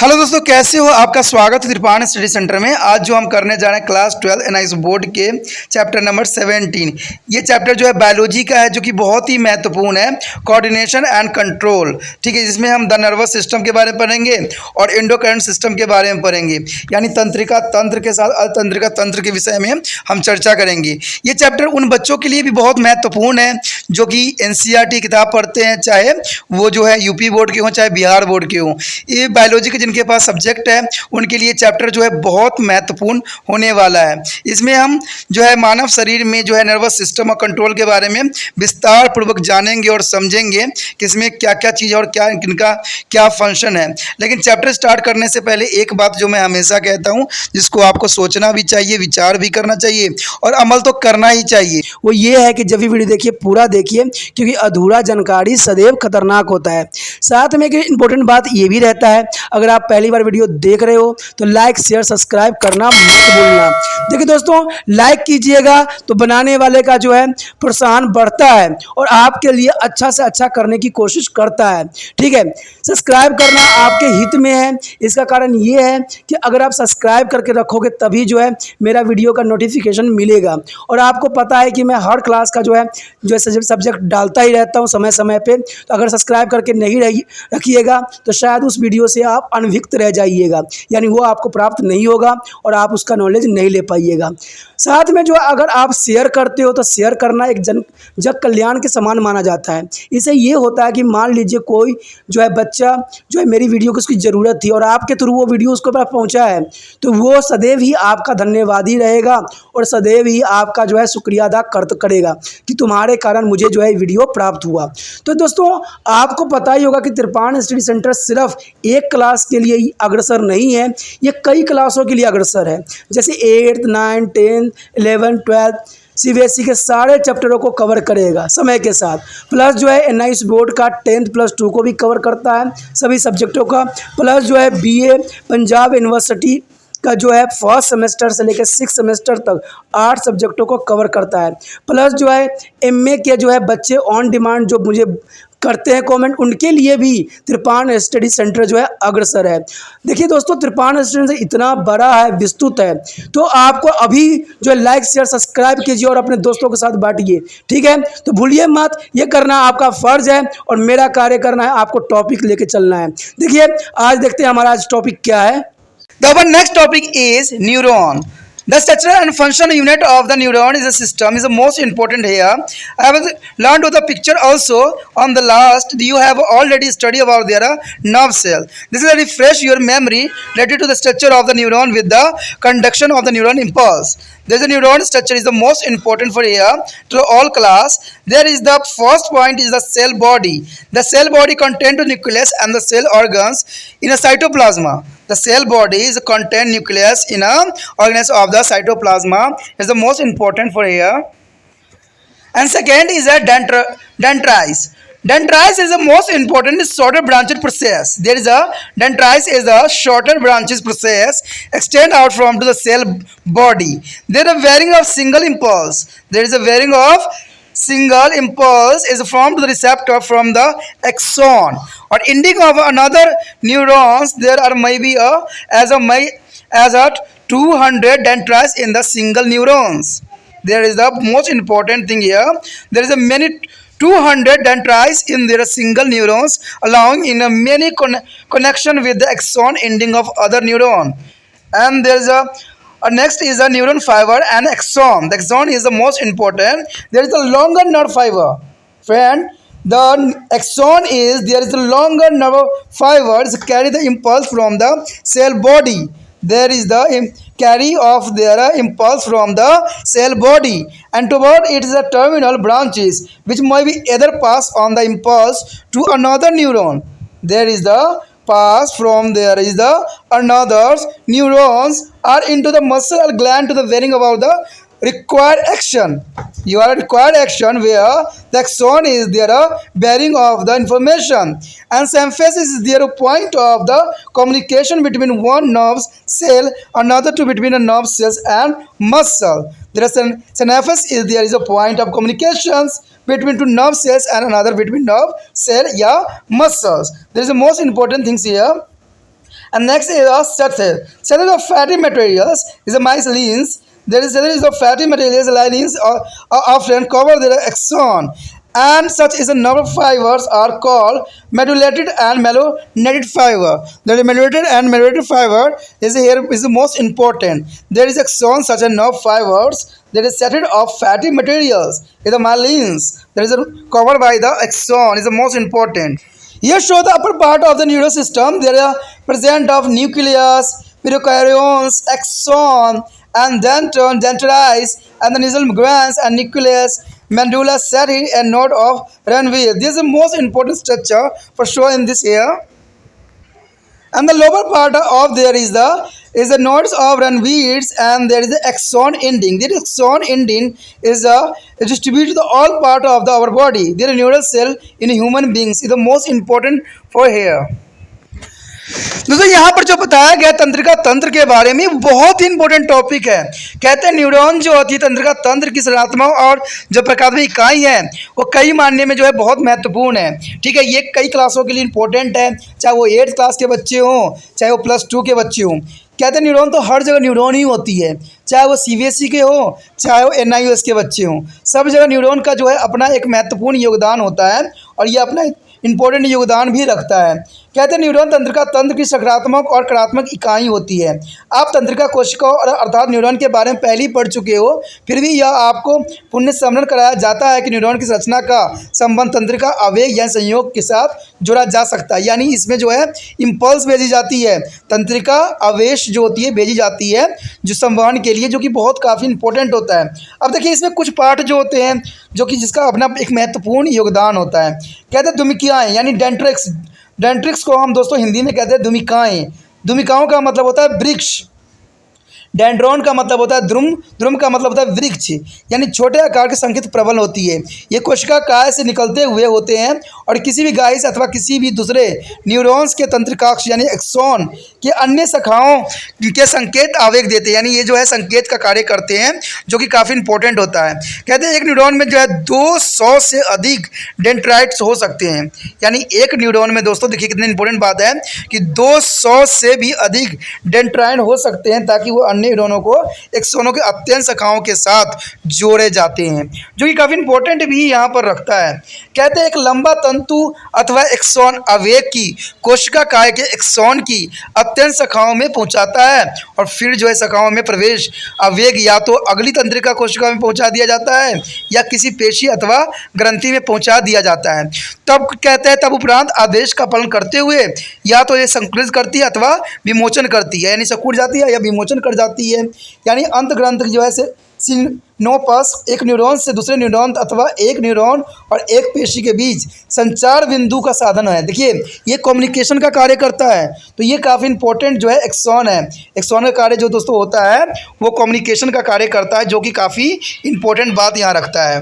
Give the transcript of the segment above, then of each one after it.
Hello दोस्तों, कैसे हो? आपका स्वागत है त्रिपाण स्टडी सेंटर में। आज जो हम करने जा रहे हैं क्लास 12 एनआईएस बोर्ड के चैप्टर नंबर 17। ये चैप्टर जो है बायोलॉजी का है, जो कि बहुत ही महत्वपूर्ण है, कोऑर्डिनेशन एंड कंट्रोल। ठीक है, जिसमें हम द नर्वस सिस्टम के बारे में पढ़ेंगे और एंडोक्राइन सिस्टम के बारे में पढ़ेंगे, यानी तंत्रिका तंत्र के साथ अतंत्रिका तंत्र के विषय में हम चर्चा करेंगे। ये चैप्टर उन बच्चों के लिए भी बहुत महत्वपूर्ण है जो कि एनसीईआरटी किताब पढ़ते हैं, चाहे वो जो है यूपी बोर्ड के हों चाहे बिहार बोर्ड के हों। ये बायोलॉजी के जिनके पास सब्जेक्ट है उनके लिए चैप्टर जो है बहुत महत्वपूर्ण होने वाला है। इसमें हम जो है मानव शरीर में जो है नर्वस सिस्टम और कंट्रोल के बारे में विस्तार पूर्वक जानेंगे और समझेंगे कि इसमें क्या क्या चीज़ और क्या इनका क्या फंक्शन है। लेकिन चैप्टर स्टार्ट करने से पहले एक बात जो मैं हमेशा कहता हूँ, जिसको आपको सोचना भी चाहिए, विचार भी करना चाहिए और अमल तो करना ही चाहिए, वो ये है कि जब भी वीडियो देखिए पूरा देखिए, क्योंकि अधूरा जानकारी सदैव खतरनाक होता है। साथ में एक इम्पोर्टेंट बात ये भी रहता है, अगर आप पहली बार वीडियो देख रहे हो तो लाइक शेयर सब्सक्राइब करना मत भूलना। देखिए दोस्तों, लाइक कीजिएगा तो बनाने वाले का जो है प्रोत्साहन बढ़ता है और आपके लिए अच्छा से अच्छा करने की कोशिश करता है। ठीक है, सब्सक्राइब करना आपके हित में है। इसका कारण ये है कि अगर आप सब्सक्राइब करके रखोगे तभी जो है मेरा वीडियो का नोटिफिकेशन मिलेगा। और आपको पता है कि मैं हर क्लास का जो है सब्जेक्ट डालता ही रहता हूँ समय समय पे। तो अगर सब्सक्राइब करके नहीं रखिएगा तो शायद उस वीडियो से आप अनभिज्ञ रह जाइएगा, यानी वो आपको प्राप्त नहीं होगा और आप उसका नॉलेज नहीं ले पाइएगा। साथ में जो अगर आप शेयर करते हो तो शेयर करना एक जग कल्याण के समान माना जाता है। इससे ये होता है कि मान लीजिए कोई जो है बच्चा जो है मेरी वीडियो को उसकी ज़रूरत थी और आपके थ्रू वो वीडियो उसको पास पहुंचा है, तो वो सदैव ही आपका धन्यवादी रहेगा और सदैव ही आपका जो है शुक्रिया अदा करेगा कि तुम्हारे कारण मुझे जो है वीडियो प्राप्त हुआ। तो दोस्तों, आपको पता ही होगा कि त्रिपाण स्टडी सेंटर सिर्फ एक क्लास के लिए ही अग्रसर नहीं है, ये कई क्लासों के लिए अग्रसर है। जैसे 8th 9th 10th 11th 12th CBSE के सारे चैप्टरों को कवर करेगा समय के साथ। प्लस जो है एनआईएस बोर्ड का 10th+2 को भी कवर करता है, सभी सब्जेक्टों का। प्लस जो है बीए पंजाब यूनिवर्सिटी का जो है फर्स्ट सेमेस्टर से लेकर 6th सेमेस्टर तक 8 सब्जेक्टों को कवर करता है। प्लस जो है एमए के जो है बच्चे ऑन डिमांड जो मुझे करते हैं कमेंट, उनके लिए भी त्रिपाण स्टडी सेंटर जो है अग्रसर है। देखिए दोस्तों, त्रिपाण स्टडी सेंटर इतना बड़ा है, विस्तृत है, तो आपको अभी जो है लाइक शेयर सब्सक्राइब कीजिए और अपने दोस्तों के साथ बांटिए। ठीक है, तो भूलिए मत, ये करना आपका फर्ज है और मेरा कार्य करना है आपको टॉपिक लेके चलना है। देखिए आज देखते हैं हमारा आज टॉपिक क्या है। Our next topic is neuron. The structure and function unit of the neuron is a system is the most important here. I have learned with the picture also on the last. You have already studied about their nerve cell. This is a refresh your memory related to the structure of the neuron with the conduction of the neuron impulse. There is a neuron structure is the most important for here to all class. There is the first point is the cell body. The cell body contains the nucleus and the cell organs in a cytoplasma. The cell body is contain nucleus in a organelles of the cytoplasma is the most important for here. And second is a dendrites. Dendrites is the most important shorter branched process. There is a dendrites is a shorter branches process extend out from to the cell body. There is a varying of single impulse. There is a varying of single impulse is formed to the receptor from the axon or ending of another neurons. There are maybe as a 200 dendrites in the single neurons. There is the most important thing here. There is a many 200 dendrites in their single neurons, allowing in a many connection with the axon ending of other neuron. And there is a next is a neuron fiber and axon. The axon is the most important. There is a longer nerve fiber. Friend, the axon is there is a longer nerve fibers carry the impulse from the cell body. There is the carry of their impulse from the cell body and toward it is the terminal branches which may be either pass on the impulse to another neuron. There is the pass from there is the another neurons are into the muscle or gland to the varying about the required action. You are required action where the axon is there bearing of the information and symphysis is there a point of the communication between one nerve cell another to between the nerve cells and muscle. There is synapse is there is a point of communications between two nerve cells and another between nerve cell या muscles. There is the most important things here. And next is a cell. Cell is of fatty materials is a mycelines. There is a fatty materials lineage are often cover the axon, and such is a nerve fibers are called medullated and melanoid fiber. The medullated and melanoid fiber is here is the most important. There is axon such as nerve fibers. There is set of fatty materials is the myelins. There is a covered by the axon is the most important. Here show the upper part of the neural system. There are present of nucleus, pericardions, axon, and dendrites, and the nasal glands and nucleus, medulla seri, and node of Ranvier. This is the most important structure for sure in this here. And the lower part of there is the nodes of Ranviers, and there is the axon ending. The axon ending is distributed to all part of our body. There neural cell in human beings is the most important for here. दोस्तों यहाँ पर जो बताया गया तंत्रिका तंत्र के बारे में बहुत ही इंपॉर्टेंट टॉपिक है। कहते हैं न्यूरॉन जो होती है तंत्रिका तंत्र की संरचनात्मक और जो प्रकारात्मक इकाई है वो कई मायने में जो है बहुत महत्वपूर्ण है। ठीक है, ये कई क्लासों के लिए इंपॉर्टेंट है, चाहे वो 8th क्लास के बच्चे हों चाहे वो +2 के बच्चे हों। कहते हैं न्यूरॉन तो हर जगह न्यूरॉन ही होती है, चाहे वो CBSE के हो चाहे वो NIOS के बच्चे हों, सब जगह न्यूरॉन का जो है अपना एक महत्वपूर्ण योगदान होता है और ये अपना इंपॉर्टेंट योगदान भी रखता है। कहते हैं न्यूरॉन तंत्रिका तंत्र की सकारात्मक और नकारात्मक इकाई होती है। आप तंत्रिका कोशिका और अर्थात न्यूरॉन के बारे में पहले ही पढ़ चुके हो, फिर भी यह आपको पुनः स्मरण कराया जाता है कि न्यूरॉन की संरचना का संबंध तंत्रिका आवेग या संयोग के साथ जोड़ा जा सकता है। यानी इसमें जो है इम्पल्स भेजी जाती है, तंत्रिका आवेश जो होती है भेजी जाती है जो संवहन के लिए, जो कि बहुत काफ़ी इंपॉर्टेंट होता है। अब देखिए इसमें कुछ पार्ट जो होते हैं जो कि जिसका अपना एक महत्वपूर्ण योगदान होता है। कहते हैं धुमिकियाएँ यानी डेंट्रिक्स। डेंट्रिक्स को हम दोस्तों हिंदी में कहते हैं धुमिकाएँ। धुमिकाओं का मतलब होता है वृक्ष। डेंड्रॉन का मतलब होता है द्रुम। द्रुम का मतलब होता है वृक्ष, यानी छोटे आकार की संकेत प्रबल होती है। ये कोशिका काय से निकलते हुए होते हैं और किसी भी गाय से अथवा किसी भी दूसरे न्यूरॉन्स के तंत्रिकाक्ष यानी एक्सॉन के अन्य शाखाओं के संकेत आवेग देते हैं, यानी ये जो है संकेत का कार्य करते हैं जो कि काफ़ी इंपॉर्टेंट होता है। कहते हैं एक न्यूरॉन में जो है 200 से अधिक डेंड्राइट्स हो सकते हैं, यानी एक न्यूरॉन में दोस्तों देखिए कितनी इंपॉर्टेंट बात है कि 200 से भी अधिक डेंड्राइट हो सकते हैं ताकि वो न्यूरॉनों को एक्सोनों के अत्यंत शाखाओं के साथ जोड़े जाते हैं, जो कि काफ़ी इंपॉर्टेंट भी यहाँ पर रखता है। कहते हैं एक लंबा तंतु अथवा एक्सॉन आवेग की कोशिका काय के एक्सॉन की अत्यंत शाखाओं में पहुँचाता है और फिर जो है शाखाओं में प्रवेश आवेग या तो अगली तंत्रिका कोशिका में पहुँचा दिया जाता है या किसी पेशी अथवा ग्रंथि में पहुँचा दिया जाता है। तब कहते हैं तब उपरांत आदेश का पालन करते हुए या तो ये संकुलित करती है अथवा विमोचन करती है, यानी सिकुड़ जाती है या विमोचन कर जाती है। यानी अंत ग्रंथ जो है सिनोपस एक न्यूरॉन से दूसरे न्यूरॉन अथवा एक न्यूरॉन और एक पेशी के बीच संचार बिंदु का साधन है। देखिए ये कम्युनिकेशन का कार्य करता है, तो ये काफ़ी इंपॉर्टेंट जो है एक्सॉन है। एक्सॉन का कार्य जो दोस्तों होता है वो कम्युनिकेशन का कार्य करता है, जो कि काफ़ी इंपॉर्टेंट बात यहाँ रखता है।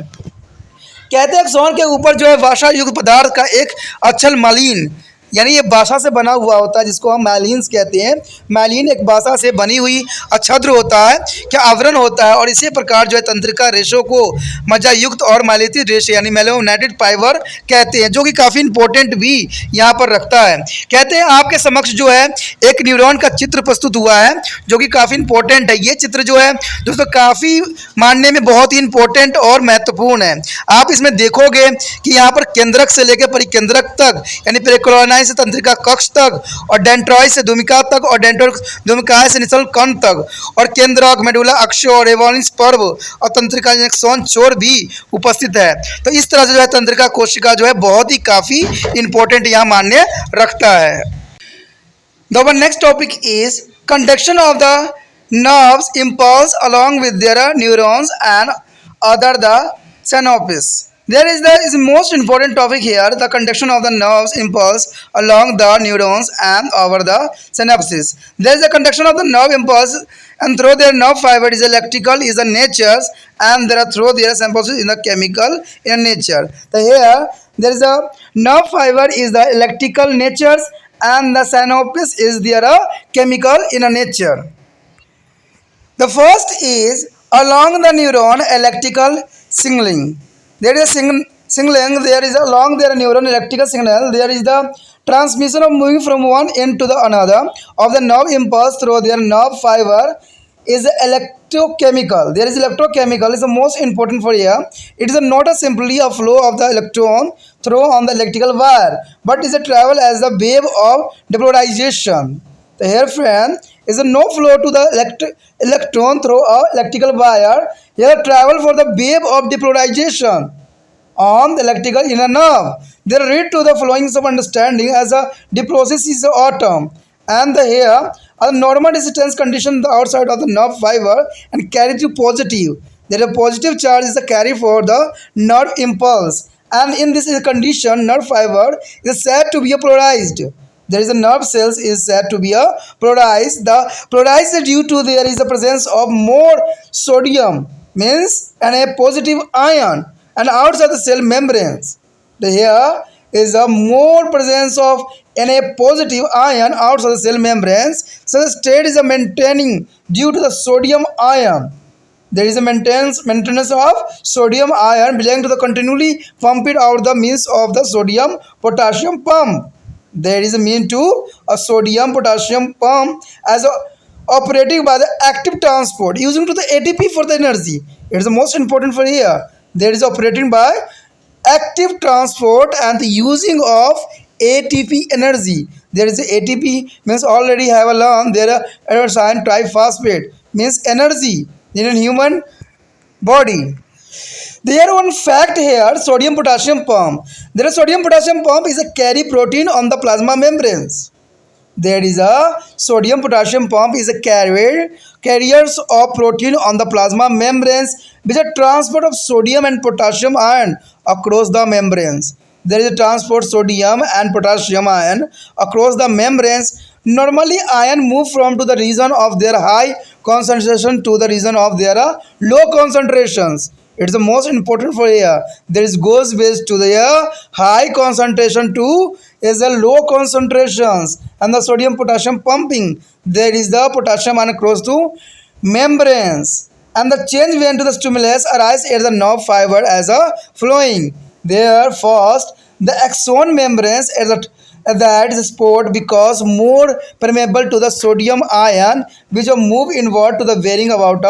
कहते हैं एक्सॉन के ऊपर जो है वाशा युक्त पदार्थ का एक अच्छल मालिन, यानी ये बासा से बना हुआ होता है जिसको हम मैलिन्स कहते हैं। मैलिन एक बासा से बनी हुई अच्छद्र होता है, क्या आवरण होता है, और इसी प्रकार जो है तंत्रिका रेशों को मज्जा युक्त और मैलेती रेशे यानी मेलोनाइटेड फाइबर कहते हैं, जो कि काफ़ी इंपॉर्टेंट भी यहाँ पर रखता है। कहते हैं आपके समक्ष जो है एक न्यूरॉन का चित्र प्रस्तुत हुआ है जो कि काफ़ी इंपॉर्टेंट है। ये चित्र जो है दोस्तों काफ़ी मानने में बहुत ही इंपॉर्टेंट और महत्वपूर्ण है। आप इसमें देखोगे कि यहाँ पर केंद्रक से लेकर परिकेंद्रक तक यानी पेरिकोलोनाई से तंत्रिका कक्ष तक और डेंट्रॉइड से धुमिका तक और धुमिकाएं से निचल कण तक और केंद्रक मेडुला अक्षो और एवोनिस पर्व और तंत्रिका एक्सॉन छोर भी उपस्थित है। तो इस तरह से जो है तंत्रिका कोशिका जो है बहुत ही काफ़ी इंपॉर्टेंट यहाँ मान्य रखता है। The next topic is conduction of the nerves impulse along with their neurons and other the synapses. There is most important topic here, the conduction of the nerves impulse along the neurons and over the synapses. There is a conduction of the nerve impulse and through their nerve fiber is electrical is the nature and there are through their impulses in the chemical in nature. So here there is a nerve fiber is the electrical nature and the synapse is their chemical in a nature. The first is along the neuron electrical signaling. There is a signaling, there is along their neuron electrical signal, there is the transmission of moving from one end to the another of the nerve impulse through their nerve fiber is electrochemical. There is electrochemical is the most important for here. It is not a simply a flow of the electron through on the electrical wire, but is a travel as the wave of depolarization. The here friend is a no flow to the electron through a electrical wire. Here travel for the wave of depolarization on the electrical inner nerve. They read to the following of understanding as a the process is the atom and the hair are normal distance condition the outside of the nerve fiber and carry to positive. There a positive charge is the carry for the nerve impulse, and in this condition nerve fiber is said to be polarized. There is a nerve cells is said to be a polarized. The polarized is due to there is the presence of more sodium means and a positive ion and outside the cell membranes. The here is a more presence of Na positive ion outside the cell membranes. So the state is a maintaining due to the sodium ion. There is a maintenance of sodium ion belonging to the continually pump it out the means of the sodium potassium pump. There is a mean to a sodium potassium pump as a operating by the active transport using to the ATP for the energy. It is the most important for here. There is operating by active transport and the using of ATP energy. There is a ATP means already have a learn there are sign triphosphate means energy in a human body. There one fact here sodium potassium pump. There is sodium potassium pump is a carry protein on the plasma membranes. There is a sodium potassium pump is a carriers of protein on the plasma membranes which are transport of sodium and potassium ion across the membranes. There is a transport sodium and potassium ion across the membranes. Normally ion move from to the region of their high concentration to the region of their low concentrations. It's the most important for here. There is goes based to the high concentration to is the low concentrations and the sodium potassium pumping. There is the potassium ion across to membranes and the change when to the stimulus arise at the nerve fiber as a flowing. There first the axon membranes at that spot because more permeable to the sodium ion which will move inward to the varying about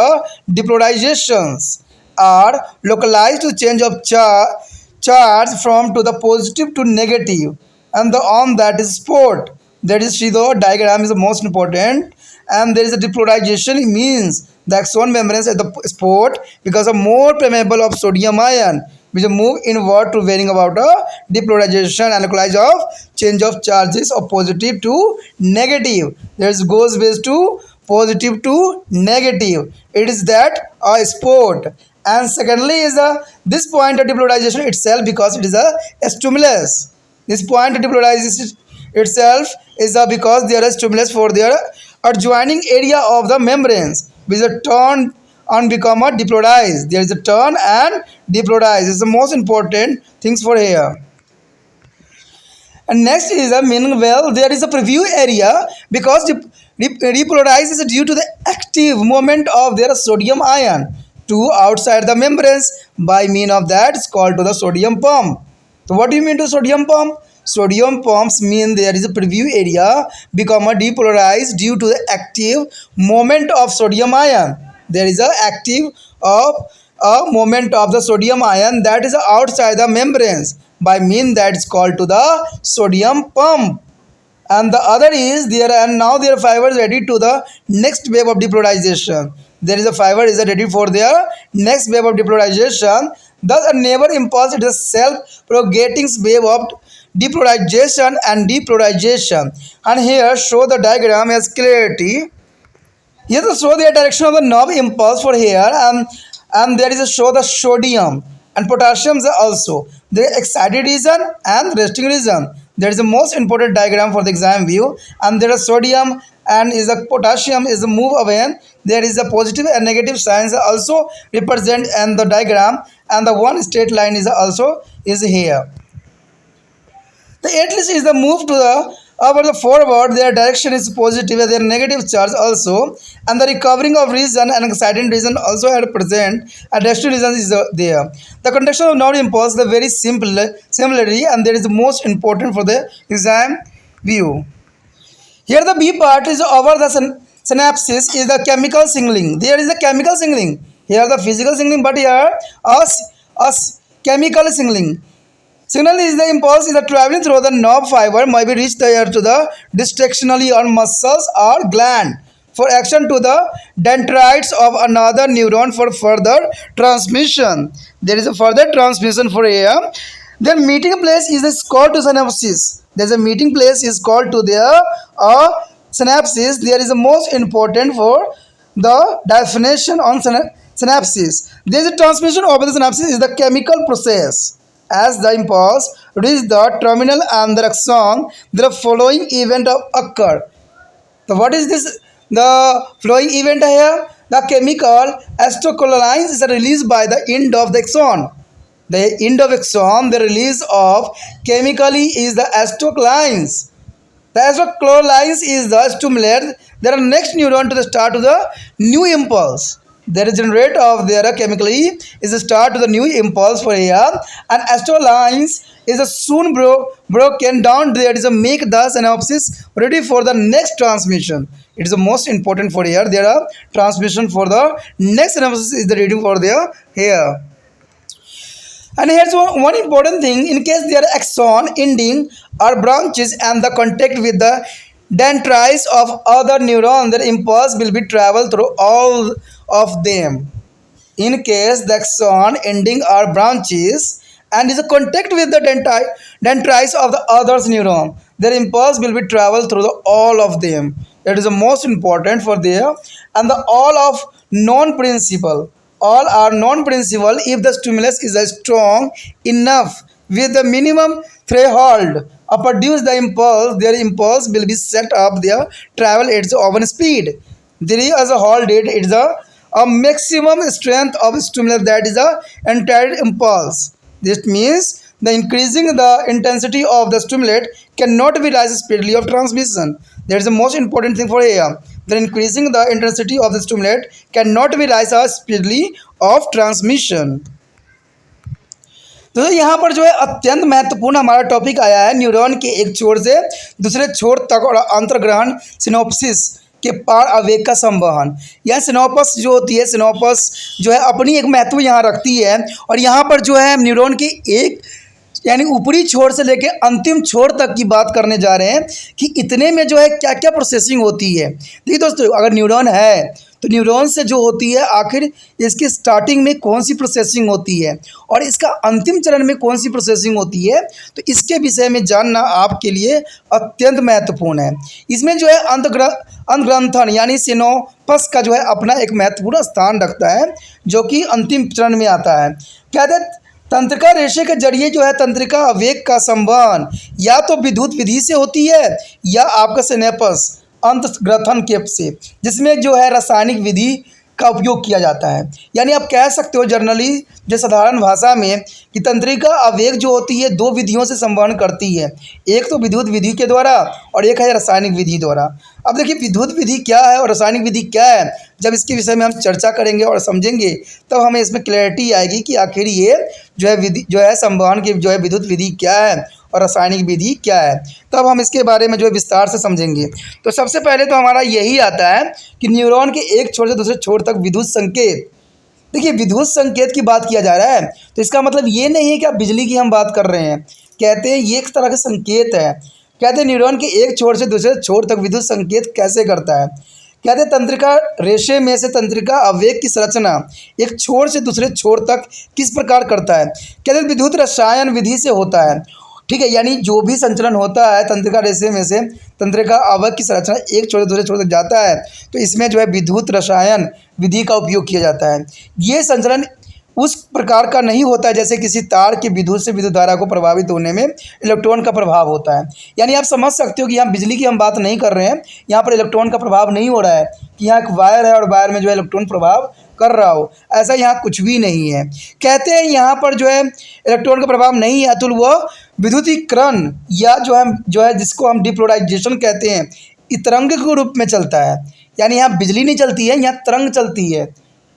depolarizations are localized to change of charge from to the positive to negative and the on that is spot. That is see the diagram is the most important, and there is a depolarization. It means the axon membranes at the spot because of more permeable of sodium ion which move inward to varying about a depolarization and localized of change of charges of positive to negative. There is goes based to positive to negative. It is that a spot. And secondly is this point of depolarization itself because it is a stimulus. This point of depolarization itself is because there is stimulus for their adjoining area of the membranes which is turned and become a depolarized. There is a turn and depolarize. This is the most important things for here. And next is a meaning well there is a preview area because repolarize is due to the active movement of their sodium ion to outside the membranes. By mean of that is called to the sodium pump. So what do you mean to sodium pump? Sodium pumps mean there is a preview area become a depolarized due to the active movement of sodium ion. There is a active of a movement of the sodium ion that is outside the membranes. By mean that is called to the sodium pump. And the other is there and now their fiber is ready to the next wave of depolarization. There is a fiber is ready for their next wave of depolarization. Thus a neighbor impulse it is a self-propagating wave of depolarization and depolarization. And here show the diagram as clarity. Here to show the direction of the nerve impulse for here and there is a show the sodium and potassium also. The excited region and resting region. There is the most important diagram for the exam view, and there is sodium and is a potassium is a move away. There is a positive and negative signs also represent in the diagram, and the one straight line is also is here. The atlas is the move to the Over the forward, their direction is positive, their negative charge also, and the recovering of region and exciting region also are present, and resting region is there. The conduction of non impulse is very simple similarly, and that is most important for the exam view. Here the B part is over the synapses is the chemical signaling. There is the chemical signaling. Here the physical signaling, but here a chemical signaling. Signal is the impulse is the traveling through the nerve fiber may be reached there to the distractionally on muscles or gland for action to the dendrites of another neuron for further transmission. There is a further transmission for here. Then meeting place is called to synapses. There is a meeting place is called to their synapses. There is the most important for the definition on synapses. There is a transmission of the synapses is the chemical process. As the impulse reaches the terminal and the axon, the following event occur. So what is this? The flowing event here? The chemical acetylcholine is released by the end of the axon. The end of axon, the release of chemically is the acetylcholines. The acetylcholines is the stimulate. There are next neuron to the start to the new impulse. There is generate of their chemically is the start to the new impulse for here, and acetylcholines is a soon broken down. There is a make the synapses ready for the next transmission. It is the most important for here. There are transmission for the next synapses is the ready for their here. And here's one important thing: in case there are axon ending or branches and the contact with the dendrites of other neuron, the impulse will be travel through all of them. In case the axon ending or branches and is a contact with the dendrites of the other neuron, their impulse will be travel through all of them. That is the most important for there. And the all of non-principal. All are non-principal if the stimulus is strong enough with the minimum threshold produce the impulse. Their impulse will be set up their travel at its own speed. There is a hold it is a maximum strength of stimulus, that is a entire impulse. This means the increasing the intensity of the stimulate cannot be rise speedily of transmission. That is the most important thing for here. The increasing the intensity of the stimulate cannot be rise speedily of transmission. तो यहाँ पर जो है अत्यंत महत्वपूर्ण हमारा topic आया है न्यूरॉन के एक छोर से दूसरे छोर तक और अंतर्ग्रहण सिनोप्सिस के पार आवेग का संवहन। यह सिनोपस जो होती है, सिनोपस जो है अपनी एक महत्व यहाँ रखती है। और यहाँ पर जो है न्यूरॉन के एक यानी ऊपरी छोर से लेकर अंतिम छोर तक की बात करने जा रहे हैं कि इतने में जो है क्या क्या प्रोसेसिंग होती है। देखिए दोस्तों, अगर न्यूरॉन है तो न्यूरॉन से जो होती है आखिर इसकी स्टार्टिंग में कौन सी प्रोसेसिंग होती है और इसका अंतिम चरण में कौन सी प्रोसेसिंग होती है, तो इसके विषय में जानना आपके लिए अत्यंत महत्वपूर्ण है। इसमें जो है अंतग्रंथन यानी सिनोपस का जो है अपना एक महत्वपूर्ण स्थान रखता है जो कि अंतिम चरण में आता है। कहते हैं तंत्रिका रेशे के जरिए जो है तंत्रिका आवेग का संवहन या तो विद्युत विधि से होती है या आपका सिनेपस अंतग्रंथन के से, जिसमें जो है रासायनिक विधि का उपयोग किया जाता है। यानी आप कह सकते हो जनरली जो साधारण भाषा में कि तंत्रिका आवेग जो होती है दो विधियों से संवहन करती है, एक तो विद्युत विधि के द्वारा और एक है रासायनिक विधि द्वारा। अब देखिए विद्युत विधि क्या है और रासायनिक विधि क्या है, जब इसके विषय में हम चर्चा करेंगे और समझेंगे तब हमें इसमें क्लैरिटी आएगी कि आखिर ये जो है विधि जो है संवहन की जो है विद्युत विधि क्या है और रासायनिक विधि क्या है, तब हम इसके बारे में जो है विस्तार से समझेंगे। तो सबसे पहले तो हमारा यही आता है कि न्यूरॉन के एक छोर से दूसरे छोर तक विद्युत संकेत। देखिए विद्युत संकेत की बात किया जा रहा है तो इसका मतलब ये नहीं है कि आप बिजली की हम बात कर रहे हैं। कहते हैं ये एक तरह का संकेत है। कहते हैं न्यूरॉन के एक छोर से दूसरे छोर तक विद्युत संकेत कैसे करता है। कहते हैं तंत्रिका रेशे में से तंत्रिका आवेग की संरचना एक छोर से दूसरे छोर तक किस प्रकार करता है। कहते हैं विद्युत रसायन विधि से होता है। ठीक है, यानी जो भी संचलन होता है तंत्रिका रेशे में से तंत्रिका आवेग की संरचना एक छोर से दूसरे छोर तक जाता है तो इसमें जो है विद्युत रसायन विधि का उपयोग किया जाता है। ये संचलन उस प्रकार का नहीं होता है जैसे किसी तार के विद्युत से विद्युत धारा को प्रभावित होने में इलेक्ट्रॉन का प्रभाव होता है। यानी आप समझ सकते हो कि यहाँ बिजली की हम बात नहीं कर रहे हैं, यहाँ पर इलेक्ट्रॉन का प्रभाव नहीं हो रहा है कि यहाँ एक वायर है और वायर में जो है इलेक्ट्रॉन प्रभाव कर रहा हो, ऐसा यहाँ कुछ भी नहीं है। कहते हैं यहाँ पर जो है इलेक्ट्रॉन का प्रभाव नहीं है, अतुल वह विद्युतीकरण या जो है जिसको हम डिपोलराइजेशन कहते हैं, इस तरंग के रूप में चलता है। यानी यहाँ बिजली नहीं चलती है, यहाँ तरंग चलती है,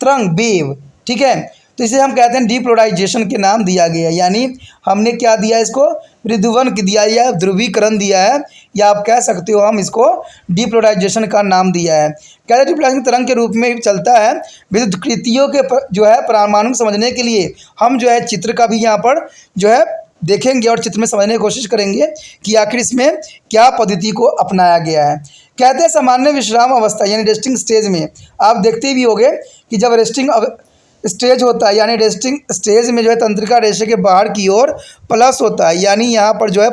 तरंग, वेव, ठीक है। तो इसे हम कहते हैं डिपोलराइजेशन के नाम दिया गया है। यानी हमने क्या दिया इसको, विध्रुवन दिया या ध्रुवीकरण दिया है, या आप कह सकते हो हम इसको डिपोलराइजेशन का नाम दिया है। कहते हैं डिपोलराइजेशन तरंग के रूप में चलता है। विद्युतकृतियों के जो है परमाणु समझने के लिए हम जो है चित्र का भी यहाँ पर जो है देखेंगे और चित्र में समझने की कोशिश करेंगे कि आखिर इसमें क्या पद्धति को अपनाया गया है। कहते हैं सामान्य विश्राम अवस्था यानी रेस्टिंग स्टेज में आप देखते भी होंगे कि जब रेस्टिंग स्टेज होता है, यानी रेस्टिंग स्टेज में जो है तंत्रिका रेशे के बाहर की ओर प्लस होता है, यानी यहाँ पर जो है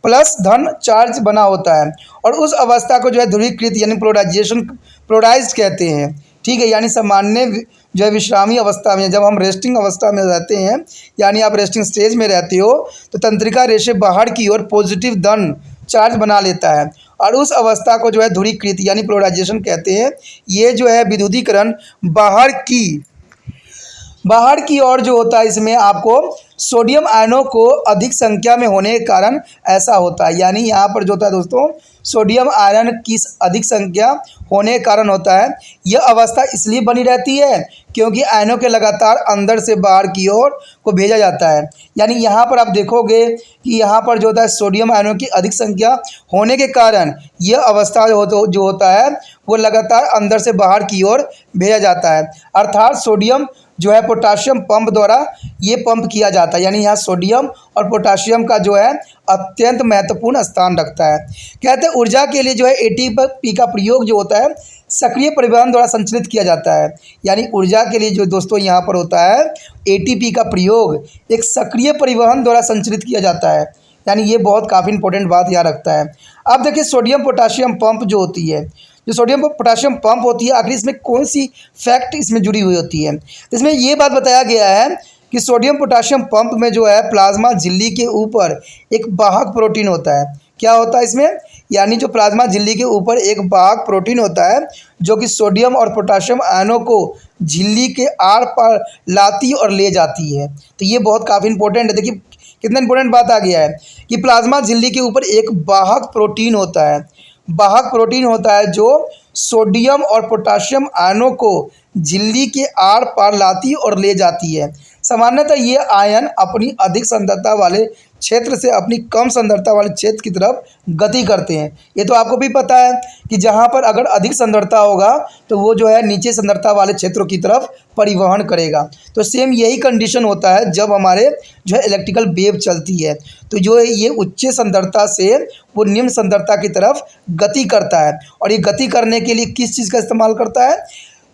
प्लस धन चार्ज बना होता है, और उस अवस्था को जो है ध्रुवीकृत यानी पोलराइज्ड कहते हैं, ठीक है। यानी सामान्य जो है विश्रामी अवस्था में, जब हम रेस्टिंग अवस्था में रहते हैं, यानी आप रेस्टिंग स्टेज में रहते हो, तो तंत्रिका रेशे बाहर की ओर पॉजिटिव धन चार्ज बना लेता है, और उस अवस्था को जो है ध्रुवीकृत यानी पोलराइजेशन कहते हैं। ये जो है विद्युतीकरण बाहर की ओर जो होता है, इसमें आपको सोडियम आयनों को अधिक संख्या में होने के कारण ऐसा होता है। यानी यहाँ पर जो होता है दोस्तों, सोडियम आयन की अधिक संख्या होने के कारण होता है। यह अवस्था इसलिए बनी रहती है क्योंकि आयनों के लगातार अंदर से बाहर की ओर को भेजा जाता है। यानी यहाँ पर आप देखोगे कि यहाँ पर जो होता है सोडियम आयनों की अधिक संख्या होने के कारण यह अवस्था जो होता है वो लगातार अंदर से बाहर की ओर भेजा जाता है। अर्थात सोडियम जो है पोटाशियम पंप द्वारा ये पंप किया जाता है। यानी यहाँ सोडियम और पोटाशियम का जो है अत्यंत महत्वपूर्ण स्थान रखता है। कहते हैं ऊर्जा के लिए जो है एटीपी का प्रयोग जो होता है सक्रिय परिवहन द्वारा संचालित किया जाता है। यानी ऊर्जा के लिए जो दोस्तों यहाँ पर होता है एटीपी का प्रयोग एक सक्रिय परिवहन द्वारा संचालित किया जाता है। यानी ये बहुत काफ़ी इंपॉर्टेंट बात यहाँ रखता है। अब देखिए सोडियम पोटाशियम पंप जो होती है, जो सोडियम पोटाशियम पंप होती है, आखिर इसमें कौन सी फैक्ट इसमें जुड़ी हुई होती है। तो इसमें ये बात बताया गया है कि सोडियम पोटाशियम पंप में जो है प्लाज्मा झिल्ली के ऊपर एक वाहक प्रोटीन होता है। क्या होता है इसमें, यानी जो प्लाज्मा झिल्ली के ऊपर एक वाहक प्रोटीन होता है जो कि सोडियम और पोटाशियम आयनों को झिल्ली के आर पार लाती और ले जाती है। तो ये बहुत काफ़ी इंपॉर्टेंट है। देखिए कितना इंपॉर्टेंट बात आ गया है कि प्लाज्मा झिल्ली के ऊपर एक वाहक प्रोटीन होता है, वाहक प्रोटीन होता है जो सोडियम और पोटाशियम आयनों को झिल्ली के आर पार लाती और ले जाती है। सामान्यतः ये आयन अपनी अधिक सांद्रता वाले क्षेत्र से अपनी कम सांद्रता वाले क्षेत्र की तरफ गति करते हैं। ये तो आपको भी पता है कि जहाँ पर अगर अधिक सांद्रता होगा तो वो जो है नीचे सांद्रता वाले क्षेत्रों की तरफ परिवहन करेगा। तो सेम यही कंडीशन होता है जब हमारे जो है इलेक्ट्रिकल वेव चलती है, तो जो है ये उच्च सांद्रता से वो निम्न सांद्रता की तरफ गति करता है। और ये गति करने के लिए किस चीज़ का इस्तेमाल करता है,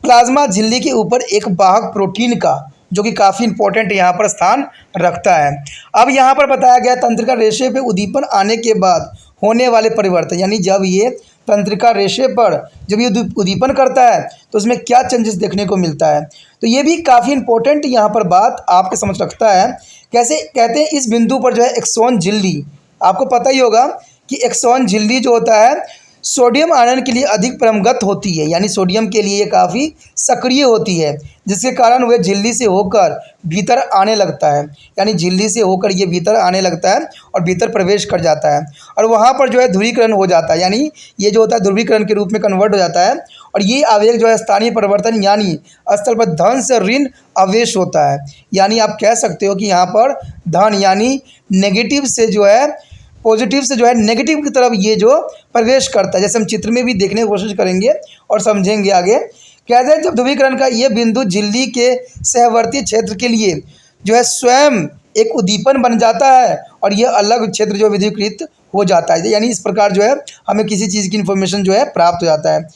प्लाज्मा झिल्ली के ऊपर एक वाहक प्रोटीन का, जो कि काफ़ी इंपॉर्टेंट यहाँ पर स्थान रखता है। अब यहाँ पर बताया गया तंत्रिका रेशे पे उद्दीपन आने के बाद होने वाले परिवर्तन, यानी जब ये तंत्रिका रेशे पर जब ये उद्दीपन करता है तो उसमें क्या चेंजेस देखने को मिलता है। तो ये भी काफ़ी इंपॉर्टेंट यहाँ पर बात आपके समझ रखता है। कैसे कहते हैं, इस बिंदु पर जो है एक्सॉन झिल्ली, आपको पता ही होगा कि एक्सॉन झिल्ली जो होता है सोडियम आयन के लिए अधिक परमगत होती है। यानी सोडियम के लिए काफ़ी सक्रिय होती है, जिसके कारण वह झिल्ली से होकर भीतर आने लगता है। यानी झिल्ली से होकर ये भीतर आने लगता है और भीतर प्रवेश कर जाता है, और वहाँ पर जो है ध्रुवीकरण हो जाता है। यानी ये जो होता है ध्रुवीकरण के रूप में कन्वर्ट हो जाता है, और ये आवेग जो है स्थानीय परिवर्तन यानी स्थल पर धन से ऋण आवेश होता है। यानी आप कह सकते हो कि यहाँ पर धन यानी नेगेटिव से जो है पॉजिटिव से जो है नेगेटिव की तरफ ये जो प्रवेश करता है, जैसे हम चित्र में भी देखने की कोशिश करेंगे और समझेंगे आगे। कहते हैं जब ध्रुवीकरण का ये बिंदु झिल्ली के सहवर्ती क्षेत्र के लिए जो है स्वयं एक उद्दीपन बन जाता है, और यह अलग क्षेत्र जो विद्युतीकृत हो जाता है। यानी इस प्रकार जो है हमें किसी चीज़ की इन्फॉर्मेशन जो है प्राप्त हो जाता है।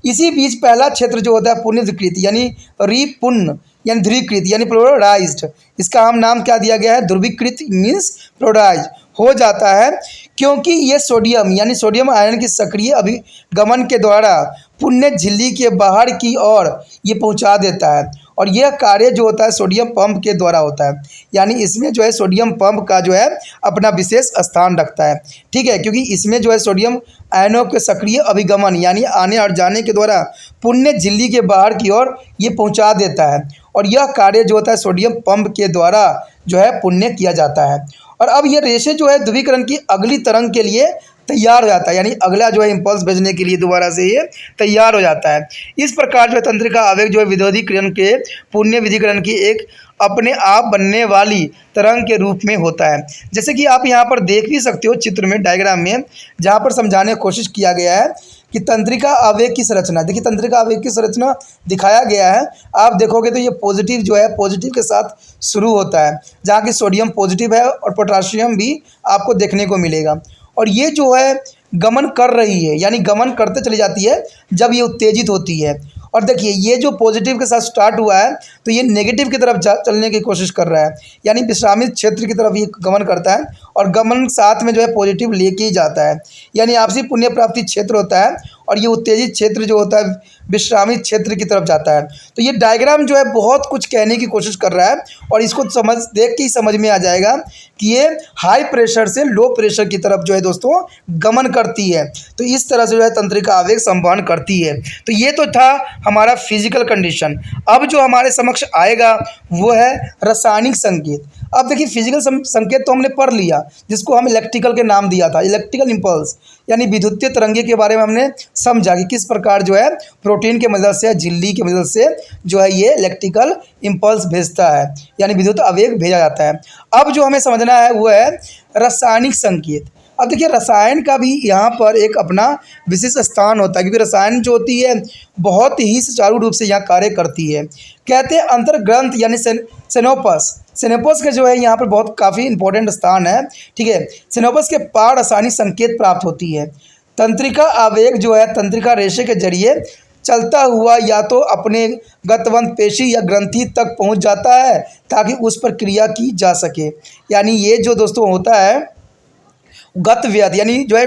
इसी बीच पहला क्षेत्र जो होता है पुनर्विकृत यानी रिपुन्न यानी ध्रुवीकृत यानी पोलराइज्ड, इसका हम नाम क्या दिया गया है, ध्रुवीकृत मीन्स पोलराइज हो जाता है, क्योंकि ये सोडियम यानी सोडियम आयन की सक्रिय अभिगमन के द्वारा पुण्य झिल्ली के बाहर की ओर ये पहुंचा देता है, और यह कार्य जो होता है सोडियम पंप के द्वारा होता है, यानी इसमें जो है सोडियम पंप का जो है अपना विशेष स्थान रखता है। ठीक है, क्योंकि इसमें जो है सोडियम आयनों के सक्रिय अभिगमन यानी आने और जाने के द्वारा पुण्य झिल्ली के बाहर की ओर ये पहुंचा देता है, और यह कार्य जो होता है सोडियम पंप के द्वारा जो है पुण्य किया जाता है। और अब ये रेशे जो है ध्रुवीकरण की अगली तरंग के लिए तैयार हो जाता है, यानी अगला जो है इम्पल्स भेजने के लिए दोबारा से ये तैयार हो जाता है। इस प्रकार जो है तंत्रिका आवेग जो है विद्युतीकरण के पुण्य विधिकरण की एक अपने आप बनने वाली तरंग के रूप में होता है। जैसे कि आप यहाँ पर देख भी सकते हो चित्र में, डायग्राम में, जहाँ पर समझाने की कोशिश किया गया है कि तंत्रिका आवेग की संरचना। देखिए तंत्रिका आवेग की संरचना दिखाया गया है, आप देखोगे तो ये पॉजिटिव जो है पॉजिटिव के साथ शुरू होता है, जहाँ की सोडियम पॉजिटिव है और पोटासियम भी आपको देखने को मिलेगा। और ये जो है गमन कर रही है, यानी गमन करते चली जाती है जब ये उत्तेजित होती है। और देखिए ये जो पॉजिटिव के साथ स्टार्ट हुआ है तो ये नेगेटिव की तरफ चलने की कोशिश कर रहा है, यानी विश्रामित क्षेत्र की तरफ ये गमन करता है, और गमन साथ में जो है पॉजिटिव लेके ही जाता है, यानी आपसी पुण्य प्राप्ति क्षेत्र होता है, और ये उत्तेजित क्षेत्र जो होता है विश्रामित क्षेत्र की तरफ जाता है। तो ये डायग्राम जो है बहुत कुछ कहने की कोशिश कर रहा है, और इसको देख के ही समझ में आ जाएगा कि ये हाई प्रेशर से लो प्रेशर की तरफ जो है दोस्तों गमन करती है। तो इस तरह से जो है तंत्रिका आवेग संवहन करती है। तो ये तो था हमारा फिजिकल कंडीशन। अब जो हमारे समक्ष आएगा वो है रासायनिक संकेत। अब देखिए फिजिकल संकेत तो हमने पढ़ लिया, जिसको हम इलेक्ट्रिकल के नाम दिया था, इलेक्ट्रिकल इम्पल्स, यानी विद्युतीय तरंगे के बारे में हमने समझा कि किस प्रकार जो है प्रोटीन के मदद से, झिल्ली की मदद से जो है ये इलेक्ट्रिकल इम्पल्स भेजता है, यानी विद्युत आवेग भेजा जाता है। अब जो हमें समझना है वो है रासायनिक संकेत। अब देखिए रसायन का भी यहाँ पर एक अपना विशेष स्थान होता है, क्योंकि रसायन जो होती है बहुत ही सुचारू रूप से यहाँ कार्य करती है। कहते हैं अंतर्ग्रंथ यानी सिनेपस के जो है यहाँ पर बहुत काफ़ी इंपॉर्टेंट स्थान है। ठीक है, सिनेपस के पार रासायनिक संकेत प्राप्त होती है। तंत्रिका आवेग जो है तंत्रिका रेशे के जरिए चलता हुआ या तो अपने गतवंत पेशी या ग्रंथि तक पहुँच जाता है ताकि उस पर क्रिया की जा सके। यानी ये जो दोस्तों होता है गतव्यत, यानी जो है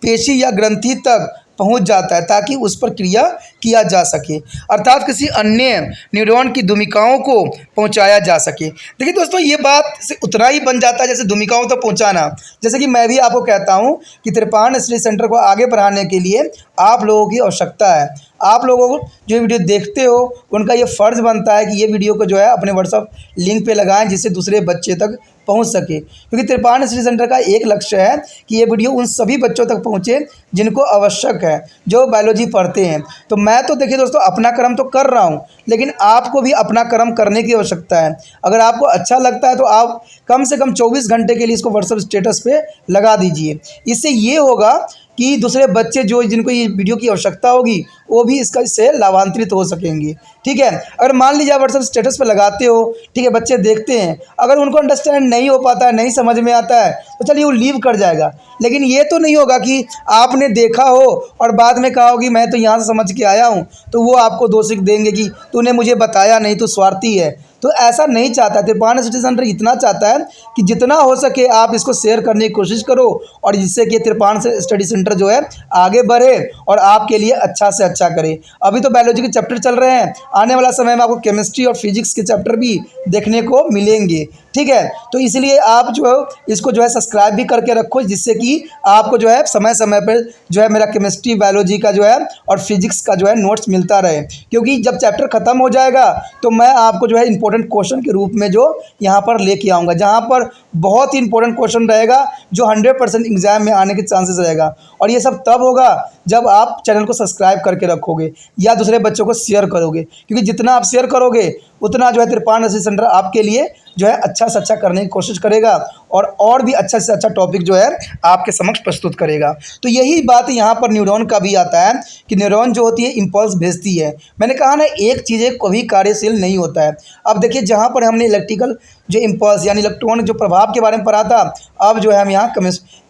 पेशी या ग्रंथि तक पहुंच जाता है ताकि उस पर क्रिया किया जा सके, अर्थात किसी अन्य न्यूरॉन की धुमिकाओं को पहुंचाया जा सके। देखिए दोस्तों ये बात से उतना ही बन जाता है जैसे धुमिकाओं तक पहुंचाना। जैसे कि मैं भी आपको कहता हूं कि त्रिपाण स्टडी सेंटर को आगे बढ़ाने के लिए आप लोगों की आवश्यकता है। आप लोगों को जो वीडियो देखते हो उनका ये फ़र्ज़ बनता है कि ये वीडियो को जो है अपने व्हाट्सअप लिंक पे लगाएं, जिससे दूसरे बच्चे तक पहुंच सके। क्योंकि त्रिपाण स्टडी सेंटर का एक लक्ष्य है कि ये वीडियो उन सभी बच्चों तक पहुंचे जिनको आवश्यक है, जो बायोलॉजी पढ़ते हैं। तो मैं तो देखिए दोस्तों अपना कर्म तो कर रहा हूं, लेकिन आपको भी अपना कर्म करने की आवश्यकता है। अगर आपको अच्छा लगता है तो आप कम से कम 24 घंटे के लिए इसको व्हाट्सएप स्टेटस पे लगा दीजिए। इससे ये होगा कि दूसरे बच्चे जो जिनको ये वीडियो की आवश्यकता होगी वो भी इससे लाभान्वित हो सकेंगे। ठीक है, अगर मान लीजिए आप व्हाट्सएप स्टेटस पर लगाते हो, ठीक है, बच्चे देखते हैं, अगर उनको अंडरस्टैंड नहीं हो पाता है, नहीं समझ में आता है, तो चलिए वो लीव कर जाएगा। लेकिन ये तो नहीं होगा कि आपने देखा हो और बाद में कहा हो कि मैं तो यहाँ से समझ के आया हूँ, तो वो आपको दोषी देंगे कि तूने मुझे बताया नहीं, तो स्वार्थी है। तो ऐसा नहीं चाहता। त्रिपाण स्टडी सेंटर इतना चाहता है कि जितना हो सके आप इसको शेयर करने की कोशिश करो, और जिससे कि त्रिपाण स्टडी सेंटर जो है आगे बढ़े और आपके लिए अच्छा से अच्छा करे। अभी तो बायोलॉजी के चैप्टर चल रहे हैं, आने वाला समय में आपको केमिस्ट्री और फिजिक्स के चैप्टर भी देखने को मिलेंगे। ठीक है, तो इसलिए आप जो है इसको जो है सब्सक्राइब भी करके रखो, जिससे कि आपको जो है समय समय पर जो है मेरा केमिस्ट्री बायोलॉजी का जो है और फिजिक्स का जो है नोट्स मिलता रहे। क्योंकि जब चैप्टर ख़त्म हो जाएगा तो मैं आपको जो है इंपॉर्टेंट क्वेश्चन के रूप में जो यहाँ पर लेके आऊँगा, जहाँ पर बहुत ही इंपॉर्टेंट क्वेश्चन रहेगा जो 100% एग्जाम में आने के चांसेस रहेगा। और ये सब तब होगा जब आप चैनल को सब्सक्राइब करके रखोगे या दूसरे बच्चों को शेयर करोगे, क्योंकि जितना आप शेयर करोगे उतना जो है त्रिपाण स्टडी सेंटर आपके लिए जो है अच्छा से अच्छा करने की कोशिश करेगा, और भी अच्छा से अच्छा टॉपिक जो है आपके समक्ष प्रस्तुत करेगा। तो यही बात यहाँ पर न्यूरॉन का भी आता है कि न्यूरॉन जो होती है इम्पल्स भेजती है। मैंने कहा ना एक चीज़ें कभी कार्यशील नहीं होता है। अब देखिए जहाँ पर हमने इलेक्ट्रिकल जो इम्पल्स यानी इलेक्ट्रॉन जो प्रभाव के बारे में पढ़ा था, अब जो है हम यहाँ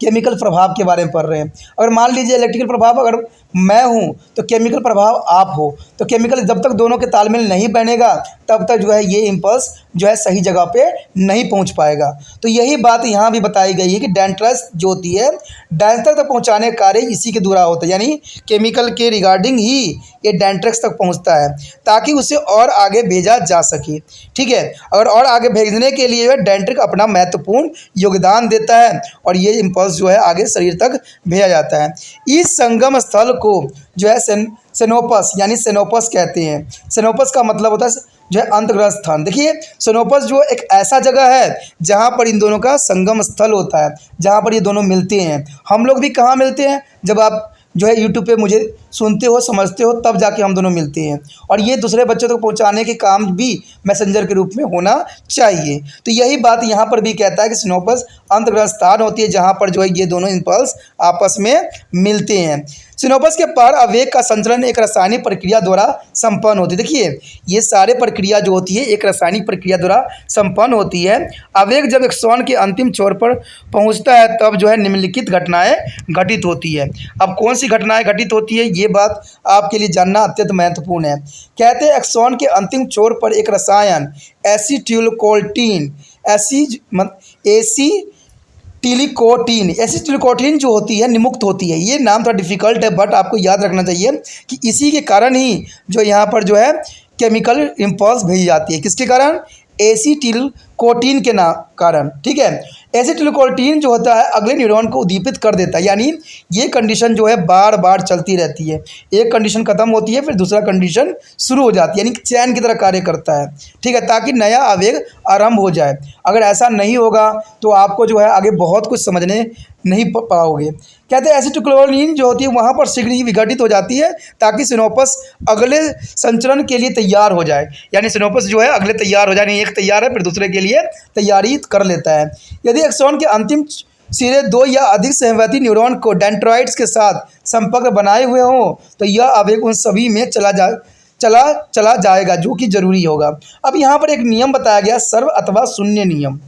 केमिकल प्रभाव के बारे में पढ़ रहे हैं। अगर मान लीजिए इलेक्ट्रिकल प्रभाव अगर मैं हूँ तो केमिकल प्रभाव आप हो, तो केमिकल जब तक दोनों के तालमेल नहीं बनेगा तब तक जो है ये इम्पल्स जो है सही जगह पे नहीं पहुंच पाएगा। तो यही बात यहाँ भी बताई गई है कि डेंड्राइट्स जो होती है डेंड्राइट तक पहुँचाने का कार्य इसी के द्वारा होता है, यानी केमिकल के रिगार्डिंग ही ये डेंट्रिक्स तक पहुंचता है ताकि उसे और आगे भेजा जा सके। ठीक है, अगर और आगे भेजने के लिए वह डेंट्रिक अपना महत्वपूर्ण योगदान देता है और ये इम्पल्स जो है आगे शरीर तक भेजा जाता है। इस संगम स्थल को जो है सेनोपस यानी सेनोपस कहते हैं। सेनोपस का मतलब होता है जो है अंतर्ग्रह स्थान। देखिए, सेनोपस जो एक ऐसा जगह है जहाँ पर इन दोनों का संगम स्थल होता है, जहाँ पर ये दोनों मिलते हैं। हम लोग भी कहाँ मिलते हैं? जब आप जो है यूट्यूब पे मुझे सुनते हो, समझते हो, तब जाके हम दोनों मिलते हैं। और ये दूसरे बच्चों तक पहुंचाने के काम भी मैसेंजर के रूप में होना चाहिए। तो यही बात यहाँ पर भी कहता है कि सिनोपस अंतर्ग्रह स्थान होती है जहाँ पर जो है ये दोनों इम्पल्स आपस में मिलते हैं। सिनोपस के पार आवेग का संचलन एक रासायनिक प्रक्रिया द्वारा संपन्न होती है। देखिए, ये सारे प्रक्रिया जो होती है एक रासायनिक प्रक्रिया द्वारा संपन्न होती है। आवेग जब एक्सॉन के अंतिम छोर पर पहुंचता है तब जो है निम्नलिखित घटनाएं घटित होती है। अब कौन सी घटनाएं घटित होती है ये बात आपके लिए जानना अत्यंत महत्वपूर्ण है। कहते हैं एक्सॉन के अंतिम छोर पर एक रसायन एसिटिलकोटीन जो होती है निमुक्त होती है। ये नाम थोड़ा डिफिकल्ट है बट आपको याद रखना चाहिए कि इसी के कारण ही जो यहाँ पर जो है केमिकल इम्पल्स भेजी जाती है। किसके कारण? एसिटिलकोटीन के कारण। ठीक है, एसिटिलकोटीन जो होता है अगले न्यूरॉन को उद्दीपित कर देता है, यानी ये कंडीशन जो है बार बार चलती रहती है। एक कंडीशन खत्म होती है फिर दूसरा कंडीशन शुरू हो जाती है, यानी चैन की तरह कार्य करता है। ठीक है, ताकि नया आवेग आरंभ हो जाए। अगर ऐसा नहीं होगा तो आपको जो है आगे बहुत कुछ समझने नहीं पाओगे। कहते हैं एसिटिलकोलीन जो होती है वहाँ पर शीघ्र ही विघटित हो जाती है ताकि सिनोपस अगले संचरण के लिए तैयार हो जाए, यानी सिनोपस जो है अगले तैयार हो जाए, नहीं एक तैयार है फिर दूसरे के लिए तैयारी कर लेता है। यदि एक्सॉन के अंतिम सिरे दो या अधिक सहवर्ती न्यूरॉन को डेंड्राइट्स के साथ संपर्क बनाए हुए हों तो यह आवेग उन सभी में चला जाएगा जो कि जरूरी होगा। अब यहाँ पर एक नियम बताया गया, सर्व अथवा शून्य नियम।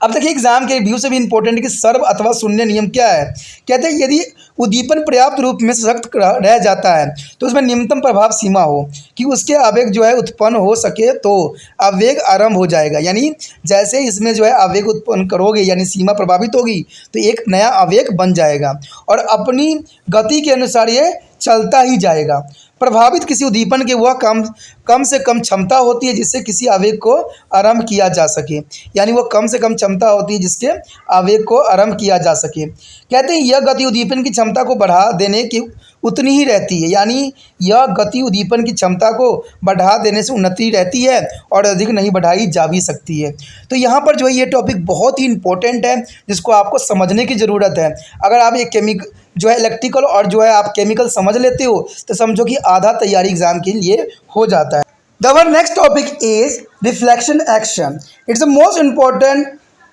अब देखिए एग्जाम के व्यू से भी इंपॉर्टेंट है कि सर्व अथवा शून्य नियम क्या है। कहते हैं यदि उद्दीपन पर्याप्त रूप में सशक्त रह जाता है तो उसमें न्यूनतम प्रभाव सीमा हो कि उसके आवेग जो है उत्पन्न हो सके तो आवेग आरंभ हो जाएगा। यानी जैसे इसमें जो है आवेग उत्पन्न करोगे यानी सीमा प्रभावित होगी तो एक नया आवेग बन जाएगा और अपनी गति के अनुसार ये चलता ही जाएगा। प्रभावित किसी उद्दीपन के वह कम से कम क्षमता होती है जिससे किसी आवेग को आरंभ किया जा सके, यानी वो कम से कम क्षमता होती है जिसके आवेग को आरंभ किया जा सके। कहते हैं यह गति उद्दीपन की क्षमता को बढ़ा देने की उतनी ही रहती है, यानी यह गति उद्दीपन की क्षमता को बढ़ा देने से उन्नति रहती है और अधिक नहीं बढ़ाई जा भी सकती है। तो यहाँ पर जो है ये टॉपिक बहुत ही इंपॉर्टेंट है जिसको आपको समझने की ज़रूरत है। अगर आप एक जो है इलेक्ट्रिकल और जो है आप केमिकल समझ लेते हो तो समझो कि आधा तैयारी एग्जाम के लिए हो जाता है। Our next topic is reflection action. It's the most important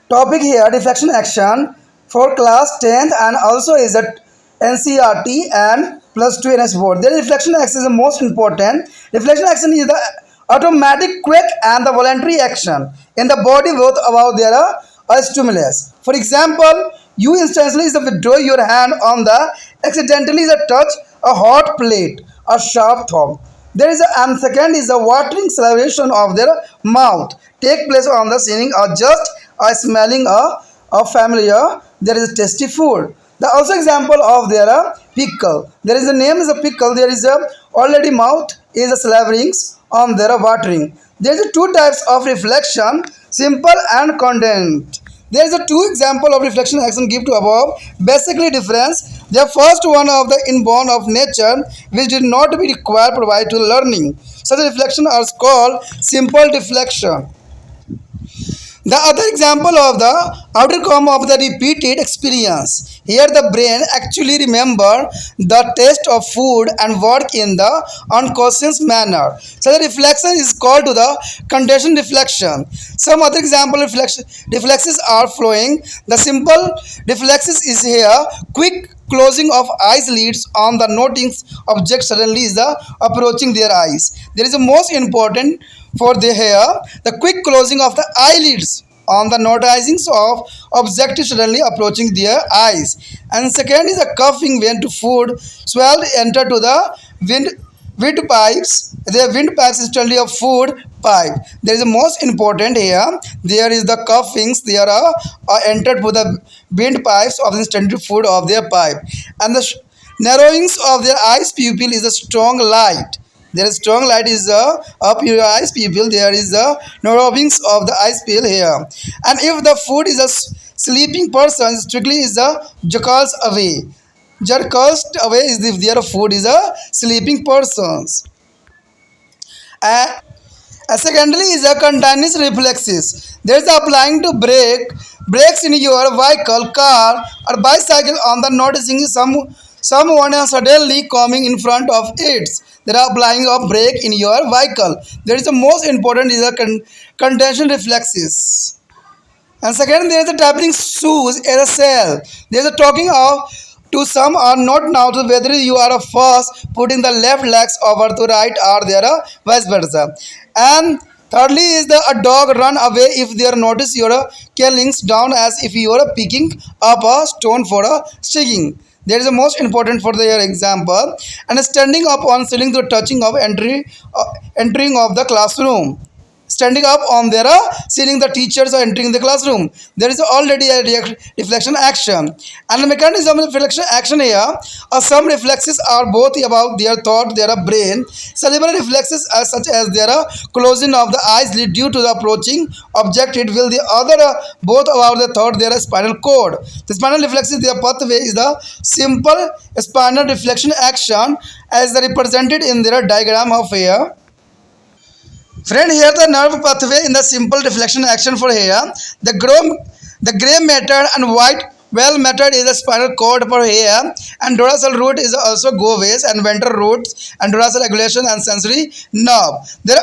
topic here, reflection action for class 10th and also is at NCERT and plus 2 NS board. The reflection action is the most important. Reflection action is the automatic, quick and the voluntary action in the body both about their stimulus. For example, you instantly withdraw your hand on the accidentally touch a hot plate, a sharp thumb. There is and second is the watering celebration of their mouth take place on the seeing or just smelling a familiar. There is a tasty food. The also example of their pickle. There is a name is a pickle. There is a already mouth is a slavering on their watering. There is a two types of reflection, simple and condensed. There is a two example of reflection action give to above. Basically difference. The first one of the inborn of nature which did not be required provide to learning. Such reflection are called simple deflection. The other example of the outcome of the repeated experience. Here the brain actually remember the taste of food and work in the unconscious manner. So the reflection is called to the conditioned reflection. Some other example reflexes are flowing. The simple reflexes is here quick closing of eyelids on the noting object suddenly is the approaching their eyes. There is a most important for the hair, the quick closing of the eyelids on the noticing of object suddenly approaching their eyes. And second is a coughing when to food swell enter to the wind pipes. The wind pipes is only a food pipe. There is a most important here. There is the coughings. There are entered to the wind pipes of the standard food of their pipe. And the narrowings of their eyes pupil is a strong light. There is strong light is up your eyes pupil. There is the narrowings of the eyes pupil here. And if the food is a sleeping person, strictly is the jacals away. Jacals away is if their food is a sleeping persons. And secondly is a continuous reflexes. There is applying to brakes in your vehicle, car or bicycle on the noticing someone is suddenly coming in front of it. There are applying a brake in your vehicle. There is the most important is a contention reflexes. And second, there is a tapping shoes as a cell. There is a talking of to some or not now to whether you are a first putting the left legs over to right or there are vice versa. And thirdly is the a dog run away if they notice your killings down as if you are picking up a stone for a sticking. There is the most important for their example and standing up on ceiling to touching of entering of the classroom. Standing up on their ceiling, the teachers are entering the classroom. There is already a reflection action. And the mechanism of reflection action here, some reflexes are both about their thought, their brain. Cerebral reflexes are such as their closing of the eyes due to the approaching object. It will the other both about the thought, their spinal cord. The spinal reflexes, their pathway is the simple spinal reflection action as represented in their diagram of here. Friend, here the nerve pathway in the simple reflection action for here. The gray matter and white well matter is the spinal cord for here, and dorsal root is also go ways and ventral roots and dorsal regulation and sensory nerve. There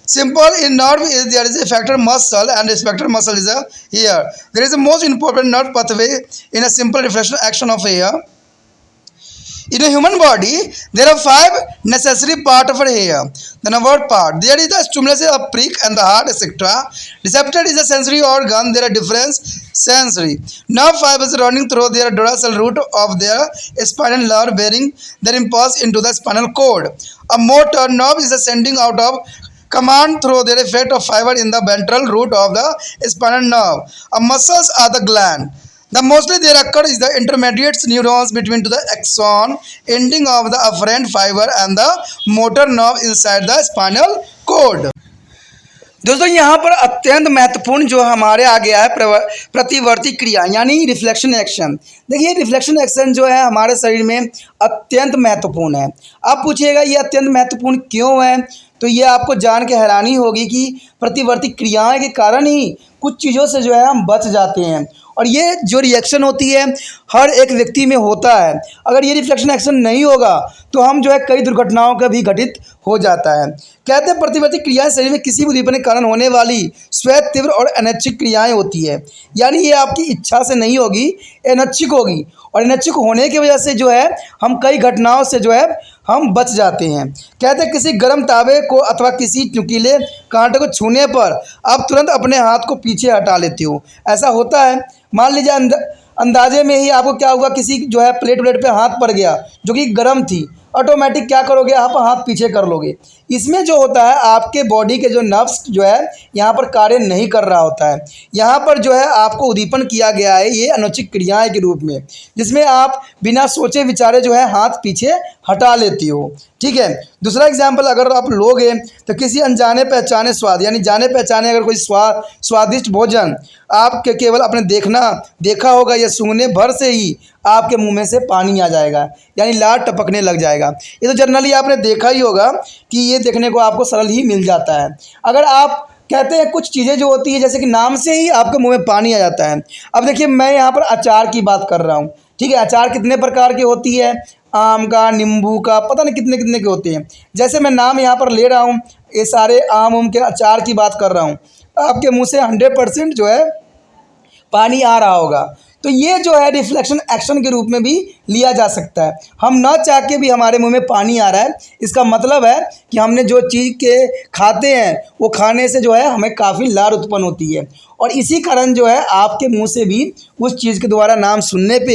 simple in nerve is there is a effector muscle and effector muscle is a here. There is a most important nerve pathway in a simple reflection action of here. In a human body, there are 5 necessary parts of hair. The number part. There is the stimulus of prick and the heart, etc. Receptor is a sensory organ. There are different sensory. Nerve fibers running through their dorsal root of their spinal nerve bearing their impulse into the spinal cord. A motor nerve is a sending out of command through their effect of fiber in the ventral root of the spinal nerve. Muscles are the gland. The mostly there occur is the intermediate neurons between to the axon ending of the afferent fiber and the motor nerve inside the spinal cord. दोस्तों यहाँ पर अत्यंत महत्वपूर्ण जो हमारे आ गया है प्रतिवर्ती क्रिया यानी रिफ्लेक्शन एक्शन। देखिए रिफ्लेक्शन एक्शन जो है हमारे शरीर में अत्यंत महत्वपूर्ण है। आप पूछिएगा ये अत्यंत महत्वपूर्ण क्यों है, तो ये आपको जान के हैरानी होगी कि प्रतिवर्ती क्रियाएं के कारण ही कुछ चीज़ों से जो है हम बच जाते हैं। और ये जो रिएक्शन होती है हर एक व्यक्ति में होता है। अगर ये रिफ्लेक्शन एक्शन नहीं होगा तो हम जो है कई दुर्घटनाओं का भी घटित हो जाता है। कहते हैं प्रतिवर्ती क्रियाएं शरीर में किसी भी उद्दीपन के कारण होने वाली स्वयं तीव्र और अनैच्छिक क्रियाएं होती है, यानी ये आपकी इच्छा से नहीं होगी, अनैच्छिक होगी और अनैच्छिक होने की वजह से जो है हम कई घटनाओं से जो है हम बच जाते हैं। कहते हैं किसी गर्म तावे को अथवा किसी नुकीले कांटे को छूने पर आप तुरंत अपने हाथ को पीछे हटा लेते हो। ऐसा होता है, मान लीजिए अंदाजे में ही आपको क्या हुआ, किसी जो है प्लेट पे हाथ पड़ गया जो कि गर्म थी, ऑटोमेटिक क्या करोगे आप हाथ पीछे कर लोगे। इसमें जो होता है आपके बॉडी के जो नर्व्स जो है यहाँ पर कार्य नहीं कर रहा होता है। यहाँ पर जो है आपको उद्दीपन किया गया है ये अनैच्छिक क्रियाएं के रूप में, जिसमें आप बिना सोचे विचारे जो है हाथ पीछे हटा लेती हो। ठीक है, दूसरा एग्जाम्पल अगर आप लोगे तो किसी अनजाने पहचाने स्वाद यानी जाने पहचाने अगर कोई स्वादिष्ट भोजन आपके केवल अपने देखा होगा या सूंघने भर से ही आपके मुंह में से पानी आ जाएगा यानी लार टपकने लग जाएगा। ये तो जनरली आपने देखा ही होगा कि ये देखने को आपको सरल ही मिल जाता है। अगर आप कहते हैं कुछ चीज़ें जो होती है जैसे कि नाम से ही आपके मुंह में पानी आ जाता है। अब देखिए मैं यहाँ पर अचार की बात कर रहा हूँ। ठीक है, अचार कितने प्रकार की होती है, आम का, नींबू का, पता नहीं कितने कितने के होते हैं। जैसे मैं नाम यहाँ पर ले रहा हूँ, ये सारे आम के अचार की बात कर रहा हूँ, आपके मुंह से 100% जो है पानी आ रहा होगा। तो ये जो है रिफ्लेक्शन एक्शन के रूप में भी लिया जा सकता है। हम ना चाह के भी हमारे मुंह में पानी आ रहा है, इसका मतलब है कि हमने जो चीज़ के खाते हैं वो खाने से जो है हमें काफ़ी लार उत्पन्न होती है और इसी कारण जो है आपके मुंह से भी उस चीज़ के द्वारा नाम सुनने पे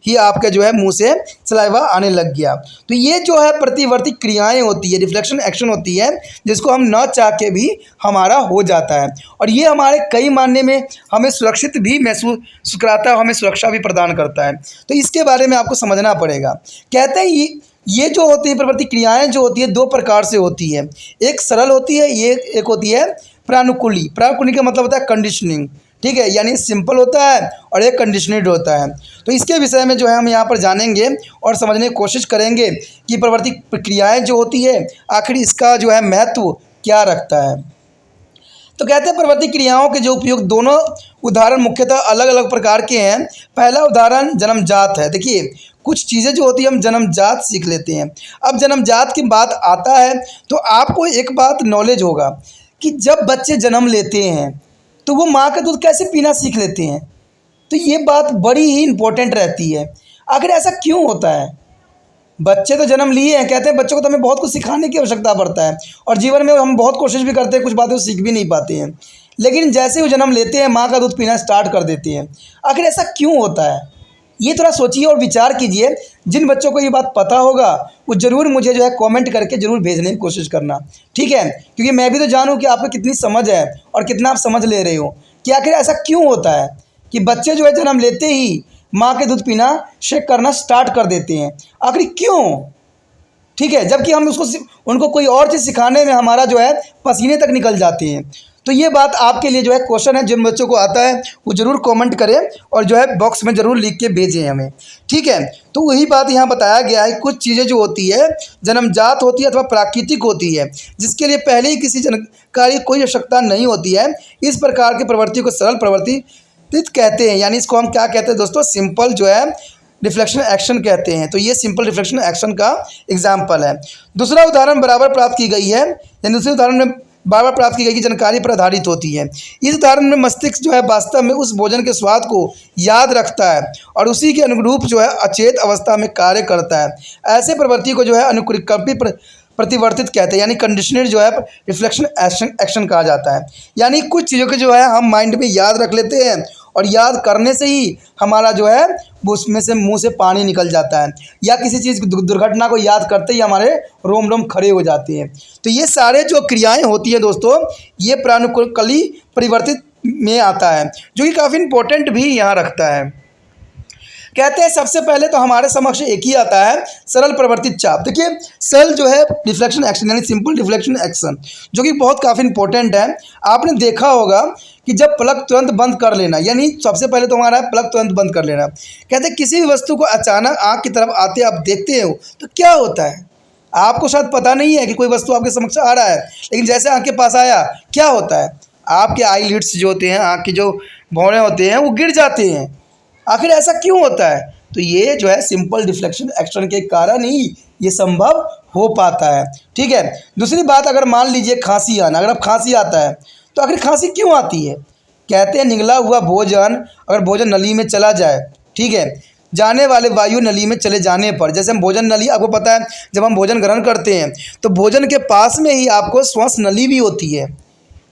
ही आपके जो है मुंह से सलाइवा आने लग गया। तो ये जो है प्रतिवर्ती क्रियाएं होती है, रिफ्लेक्शन एक्शन होती है, जिसको हम न चाह के भी हमारा हो जाता है और ये हमारे कई मायने में हमें सुरक्षित भी महसूस कराता है, हमें सुरक्षा भी प्रदान करता है। तो इसके बारे में आपको समझना पड़ेगा। कहते हैं ये जो होती है प्रवृत्ति क्रियाएं जो होती है दो प्रकार से होती है, एक सरल होती है, ये एक होती है प्रानुकूली। प्रानुकूली का मतलब होता है कंडीशनिंग, ठीक है, यानी सिंपल होता है और एक कंडीशनड होता है। तो इसके विषय में जो है हम यहाँ पर जानेंगे और समझने की कोशिश करेंगे कि प्रवृत्ति प्रक्रियाएं जो होती है आखिर इसका जो है महत्व क्या रखता है। तो कहते हैं प्रवृत्ति क्रियाओं के जो उपयोग दोनों उदाहरण मुख्यतः अलग अलग प्रकार के हैं। पहला उदाहरण जन्मजात है। देखिए कुछ चीज़ें जो होती है हम जन्मजात सीख लेते हैं। अब जन्मजात की बात आता है तो आपको एक बात नॉलेज होगा कि जब बच्चे जन्म लेते हैं तो वो माँ का दूध कैसे पीना सीख लेते हैं। तो ये बात बड़ी ही इम्पोर्टेंट रहती है। आखिर ऐसा क्यों होता है? बच्चे तो जन्म लिए हैं, कहते हैं बच्चों को तो हमें बहुत कुछ सिखाने की आवश्यकता पड़ता है और जीवन में हम बहुत कोशिश भी करते हैं, कुछ बातें वो सीख भी नहीं पाते हैं, लेकिन जैसे वो जन्म लेते हैं माँ का दूध पीना स्टार्ट कर देते हैं। आखिर ऐसा क्यों होता है? ये थोड़ा सोचिए और विचार कीजिए। जिन बच्चों को ये बात पता होगा वो ज़रूर मुझे जो है कमेंट करके ज़रूर भेजने की कोशिश करना, ठीक है, क्योंकि मैं भी तो जानूँ कि आपको कितनी समझ है और कितना आप समझ ले रहे हो कि आखिर ऐसा क्यों होता है कि बच्चे जो है जन्म लेते ही माँ के दूध पीना शेक करना स्टार्ट कर देते हैं। आखिर क्यों? ठीक है, जबकि हम उनको कोई और चीज़ सिखाने में हमारा जो है पसीने तक निकल जाते हैं। तो ये बात आपके लिए जो है क्वेश्चन है, जिन बच्चों को आता है वो ज़रूर कमेंट करें और जो है बॉक्स में ज़रूर लिख के भेजें हमें, ठीक है। तो वही बात यहाँ बताया गया है, कुछ चीज़ें जो होती है जन्मजात होती है अथवा प्राकृतिक होती है, जिसके लिए पहले ही किसी जानकारी कोई आवश्यकता नहीं होती है। इस प्रकार की प्रवृत्ति को सरल प्रवृत्ति कहते हैं, यानी इसको हम क्या कहते हैं दोस्तों, सिंपल जो है रिफ्लेक्शन एक्शन कहते हैं। तो ये सिंपल रिफ्लेक्शन एक्शन का एग्जाम्पल है। दूसरा उदाहरण बराबर प्राप्त की गई है, यानी दूसरे उदाहरण में बार प्राप्त की गई जानकारी पर आधारित होती है। इस उदाहरण में मस्तिष्क जो है वास्तव में उस भोजन के स्वाद को याद रखता है और उसी के अनुरूप जो है अचेत अवस्था में कार्य करता है। ऐसे प्रवृत्ति को जो है अनुकल्पी प्रतिवर्तित कहते हैं, यानी कंडीशनर जो है रिफ्लेक्शन एक्शन कहा जाता है। यानी कुछ चीज़ों के जो है हम माइंड में याद रख लेते हैं और याद करने से ही हमारा जो है वो उसमें से मुंह से पानी निकल जाता है, या किसी चीज़ की दुर्घटना को याद करते ही हमारे रोम रोम खड़े हो जाते हैं। तो ये सारे जो क्रियाएं होती हैं दोस्तों, ये प्रानुकूली परिवर्तित में आता है, जो कि काफ़ी इम्पोर्टेंट भी यहाँ रखता है। कहते हैं सबसे पहले तो हमारे समक्ष एक ही आता है सरल प्रवर्तित चाप। देखिए सरल जो है रिफ्लेक्शन एक्शन यानी सिंपल रिफ्लेक्शन एक्शन, जो कि बहुत काफ़ी इंपॉर्टेंट है। आपने देखा होगा कि जब पलक तुरंत बंद कर लेना, यानी सबसे पहले तो हमारा पलक तुरंत बंद कर लेना। कहते हैं किसी भी वस्तु को अचानक आँख की तरफ आते आप देखते हो तो क्या होता है, आपको शायद पता नहीं है कि कोई वस्तु आपके समक्ष आ रहा है, लेकिन जैसे आँख के पास आया क्या होता है, आपके आई लिड्स जो होते हैं, आँख के जो भौरे होते हैं वो गिर जाते हैं। आखिर ऐसा क्यों होता है? तो ये जो है सिंपल रिफ्लेक्शन एक्शन के कारण ही ये संभव हो पाता है, ठीक है। दूसरी बात, अगर मान लीजिए खांसी आना, अगर अब खांसी आता है तो आखिर खांसी क्यों आती है? कहते हैं निगला हुआ भोजन, अगर भोजन नली में चला जाए, ठीक है, जाने वाले वायु नली में चले जाने पर, जैसे हम भोजन नली, आपको पता है जब हम भोजन ग्रहण करते हैं तो भोजन के पास में ही आपको श्वास नली भी होती है।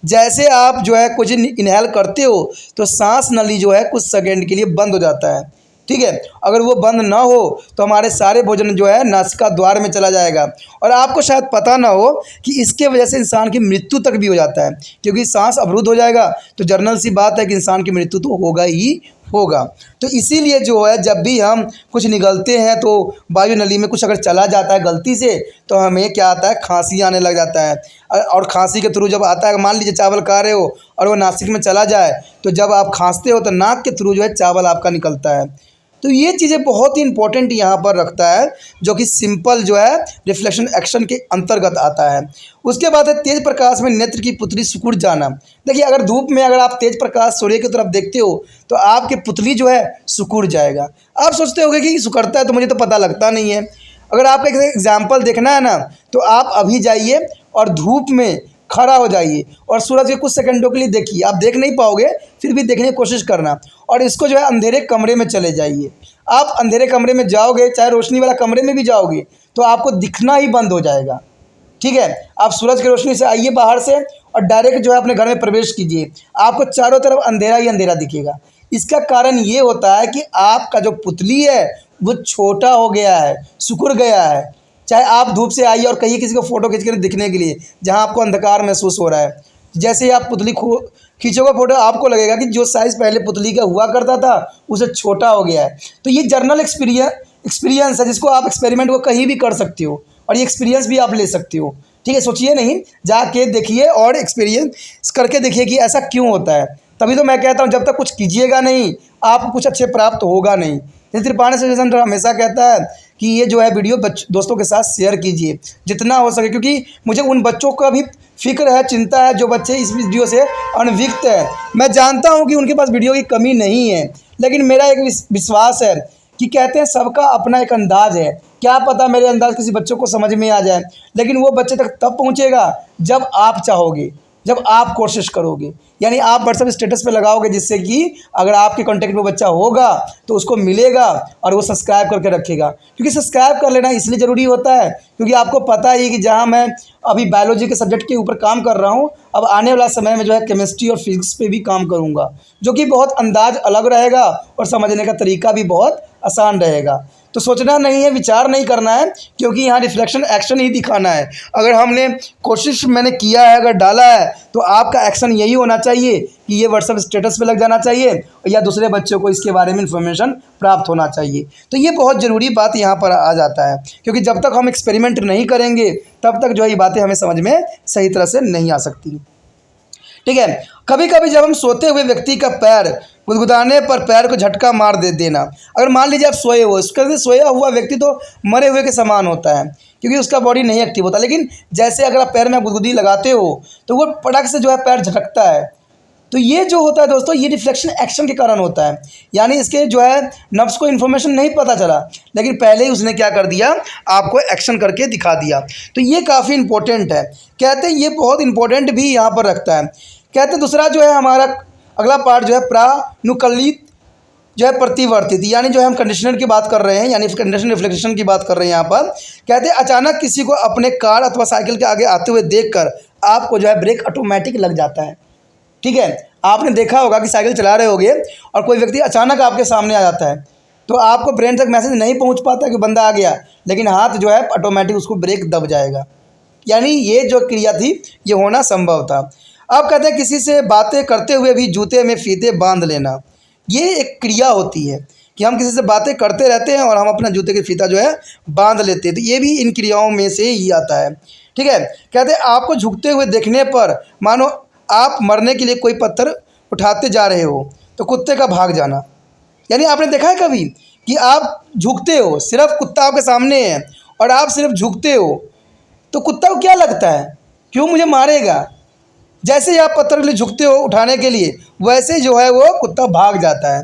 जैसे आप जो है कुछ इनहेल करते हो तो सांस नली जो है कुछ सेकंड के लिए बंद हो जाता है, ठीक है। अगर वो बंद ना हो तो हमारे सारे भोजन जो है नासिका द्वार में चला जाएगा, और आपको शायद पता ना हो कि इसके वजह से इंसान की मृत्यु तक भी हो जाता है, क्योंकि सांस अवरुद्ध हो जाएगा तो जर्नल सी बात है कि इंसान की मृत्यु तो होगा ही होगा। तो इसीलिए जो है जब भी हम कुछ निगलते हैं तो वायु नली में कुछ अगर चला जाता है गलती से तो हमें क्या आता है, खांसी आने लग जाता है। और खांसी के थ्रू जब आता है, मान लीजिए चावल खा रहे हो और वो नासिक में चला जाए तो जब आप खांसते हो तो नाक के थ्रू जो है चावल आपका निकलता है। तो ये चीज़ें बहुत ही इंपॉर्टेंट यहाँ पर रखता है, जो कि सिंपल जो है रिफ्लेक्शन एक्शन के अंतर्गत आता है। उसके बाद है तेज प्रकाश में नेत्र की पुतली सिकुड़ जाना। देखिए अगर धूप में अगर आप तेज प्रकाश सूर्य की तरफ देखते हो तो आपकी पुतली जो है सिकुड़ जाएगा। आप सोचते होंगे कि सिकुड़ता है, तो मुझे तो पता लगता नहीं है। अगर आपका एक एग्जाम्पल देखना है ना तो आप अभी जाइए और धूप में खड़ा हो जाइए और सूरज के कुछ सेकंडों के लिए देखिए, आप देख नहीं पाओगे फिर भी देखने की कोशिश करना, और इसको जो है अंधेरे कमरे में चले जाइए। आप अंधेरे कमरे में जाओगे, चाहे रोशनी वाला कमरे में भी जाओगे तो आपको दिखना ही बंद हो जाएगा। ठीक है। आप सूरज की रोशनी से आइए बाहर से और डायरेक्ट जो है अपने घर में प्रवेश कीजिए, आपको चारों तरफ अंधेरा ही अंधेरा दिखेगा। इसका कारण ये होता है कि आपका जो पुतली है वो छोटा हो गया है, सिकुड़ गया है। चाहे आप धूप से आइए और कहिए किसी को फ़ोटो खींच कर दिखने के लिए, जहाँ आपको अंधकार महसूस हो रहा है, जैसे ही आप पुतली खींचोगे फ़ोटो, आपको लगेगा कि जो साइज़ पहले पुतली का हुआ करता था उसे छोटा हो गया है। तो ये जर्नल एक्सपीरियंस है, जिसको आप एक्सपेरिमेंट को कहीं भी कर सकते हो और ये एक्सपीरियंस भी आप ले सकते हो। ठीक है, सोचिए नहीं, जाके देखिए और एक्सपीरियंस करके देखिए कि ऐसा क्यों होता है। तभी तो मैं कहता हूँ जब तक कुछ कीजिएगा नहीं आपको कुछ अच्छे प्राप्त होगा नहीं। जैसे त्रिपाठी सजेशन सेंटर हमेशा कहता है कि ये जो है वीडियो दोस्तों के साथ शेयर कीजिए जितना हो सके, क्योंकि मुझे उन बच्चों का भी फिक्र है, चिंता है जो बच्चे इस वीडियो से अनभिज्ञ है। मैं जानता हूँ कि उनके पास वीडियो की कमी नहीं है, लेकिन मेरा एक विश्वास है कि कहते हैं सबका अपना एक अंदाज़ है, क्या पता मेरे अंदाज़ किसी बच्चों को समझ में आ जाए, लेकिन वो बच्चे तक तब पहुँचेगा जब आप चाहोगे, जब आप कोशिश करोगे। यानी आप व्हाट्सएप स्टेटस पे लगाओगे, जिससे कि अगर आपके कांटेक्ट में बच्चा होगा तो उसको मिलेगा और वो सब्सक्राइब करके रखेगा। क्योंकि सब्सक्राइब कर लेना इसलिए ज़रूरी होता है क्योंकि आपको पता ही है कि जहाँ मैं अभी बायोलॉजी के सब्जेक्ट के ऊपर काम कर रहा हूँ, अब आने वाला समय में जो है केमिस्ट्री और फिजिक्स पे भी काम करूँगा, जो कि बहुत अंदाज अलग रहेगा और समझने का तरीका भी बहुत आसान रहेगा। तो सोचना नहीं है, विचार नहीं करना है, क्योंकि यहाँ रिफ्लेक्शन एक्शन ही दिखाना है। अगर हमने कोशिश मैंने किया है, अगर डाला है, तो आपका एक्शन यही होना चाहिए कि ये व्हाट्सएप स्टेटस पे लग जाना चाहिए या दूसरे बच्चों को इसके बारे में इन्फॉर्मेशन प्राप्त होना चाहिए। तो ये बहुत ज़रूरी बात यहाँ पर आ जाता है, क्योंकि जब तक हम एक्सपेरिमेंट नहीं करेंगे तब तक जो है ये बातें हमें समझ में सही तरह से नहीं आ सकती। ठीक है, कभी कभी जब हम सोते हुए व्यक्ति का पैर गुदगुदाने पर पैर को झटका मार देना, अगर मान लीजिए आप सोए हो, उसका सोया हुआ व्यक्ति तो मरे हुए के समान होता है क्योंकि उसका बॉडी नहीं एक्टिव होता, लेकिन जैसे अगर आप पैर में गुदगुदी लगाते हो तो वो पटक से जो है पैर झटकता है। तो ये जो होता है दोस्तों, ये रिफ्लेक्शन एक्शन के कारण होता है। यानी इसके जो है नफ्स को इन्फॉर्मेशन नहीं पता चला, लेकिन पहले ही उसने क्या कर दिया, आपको एक्शन करके दिखा दिया। तो ये काफ़ी इंपॉर्टेंट है। कहते हैं ये बहुत इंपॉर्टेंट भी यहाँ पर रखता है। कहते हैं दूसरा जो है हमारा अगला पार्ट जो है प्रानुकलित जो है प्रतिवर्तित, यानी जो है हम कंडीशनर की बात कर रहे हैं, यानी कंडीशन रिफ्लेक्शन की बात कर रहे हैं यहाँ पर। कहते हैं अचानक किसी को अपने कार अथवा साइकिल के आगे आते हुए देखकर आपको जो है ब्रेक ऑटोमेटिक लग जाता है। ठीक है, आपने देखा होगा कि साइकिल चला रहे होगे और कोई व्यक्ति अचानक आपके सामने आ जाता है, तो आपको ब्रेन तक मैसेज नहीं पहुंच पाता कि बंदा आ गया, लेकिन हाथ जो है ऑटोमेटिक उसको ब्रेक दब जाएगा। यानी ये जो क्रिया थी ये होना संभव था। अब कहते हैं किसी से बातें करते हुए भी जूते में फीते बांध लेना, ये एक क्रिया होती है कि हम किसी से बातें करते रहते हैं और हम अपना जूते के फीता जो है बांध लेते हैं, तो ये भी इन क्रियाओं में से ही आता है। ठीक है, कहते हैं आपको झुकते हुए देखने पर मानो आप मरने के लिए कोई पत्थर उठाते जा रहे हो तो कुत्ते का भाग जाना। यानी आपने देखा है कभी कि आप झुकते हो, सिर्फ कुत्ता आपके सामने है और आप सिर्फ झुकते हो, तो कुत्ता को क्या लगता है, क्यों मुझे मारेगा। जैसे ही आप पत्थर के लिए झुकते हो उठाने के लिए, वैसे जो है वो कुत्ता भाग जाता है।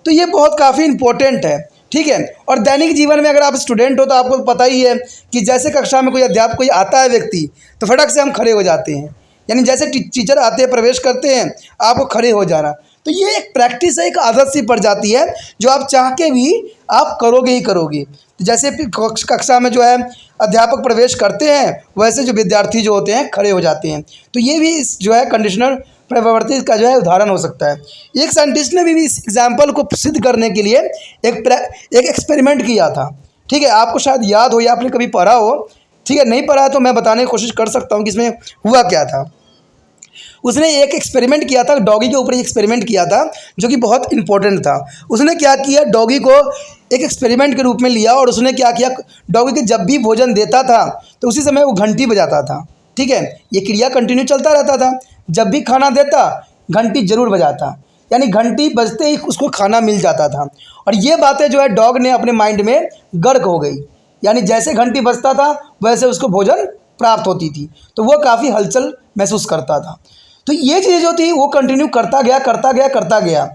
तो ये बहुत काफ़ी इम्पोर्टेंट है। ठीक है, और दैनिक जीवन में अगर आप स्टूडेंट हो तो आपको पता ही है कि जैसे कक्षा में कोई अध्यापक कोई आता है व्यक्ति, तो फटक से हम खड़े हो जाते हैं। यानी जैसे टीचर आते हैं, प्रवेश करते हैं, आपको खड़े हो जाना। तो ये एक प्रैक्टिस है, एक आदत सी पड़ जाती है जो आप चाह के भी आप करोगे ही करोगे। तो जैसे कक्षा में जो है अध्यापक प्रवेश करते हैं, वैसे जो विद्यार्थी जो होते हैं खड़े हो जाते हैं। तो ये भी जो है कंडीशनर प्रवर्तित का जो है उदाहरण हो सकता है। एक साइंटिस्ट ने भी इस एग्जाम्पल को सिद्ध करने के लिए एक एक्सपेरिमेंट किया था। ठीक है, आपको शायद याद हो या आपने कभी पढ़ा हो। ठीक है, नहीं पढ़ा तो मैं बताने की कोशिश कर सकता हूँ कि इसमें हुआ क्या था। उसने एक एक्सपेरिमेंट किया था, डॉगी के ऊपर एक एक्सपेरिमेंट किया था जो कि बहुत इंपॉर्टेंट था। उसने क्या किया, डॉगी को एक एक्सपेरिमेंट के रूप में लिया और उसने क्या किया, डॉगी के जब भी भोजन देता था तो उसी समय वो घंटी बजाता था। ठीक है, ये क्रिया कंटिन्यू चलता रहता था। जब भी खाना देता घंटी जरूर बजाता, यानी घंटी बजते ही उसको खाना मिल जाता था। और ये बातें जो है डॉग ने अपने माइंड में गर्क हो गई, यानी जैसे घंटी बजता था वैसे उसको भोजन प्राप्त होती थी, तो वो काफ़ी हलचल महसूस करता था। तो ये चीज़ जो थी वो कंटिन्यू करता गया।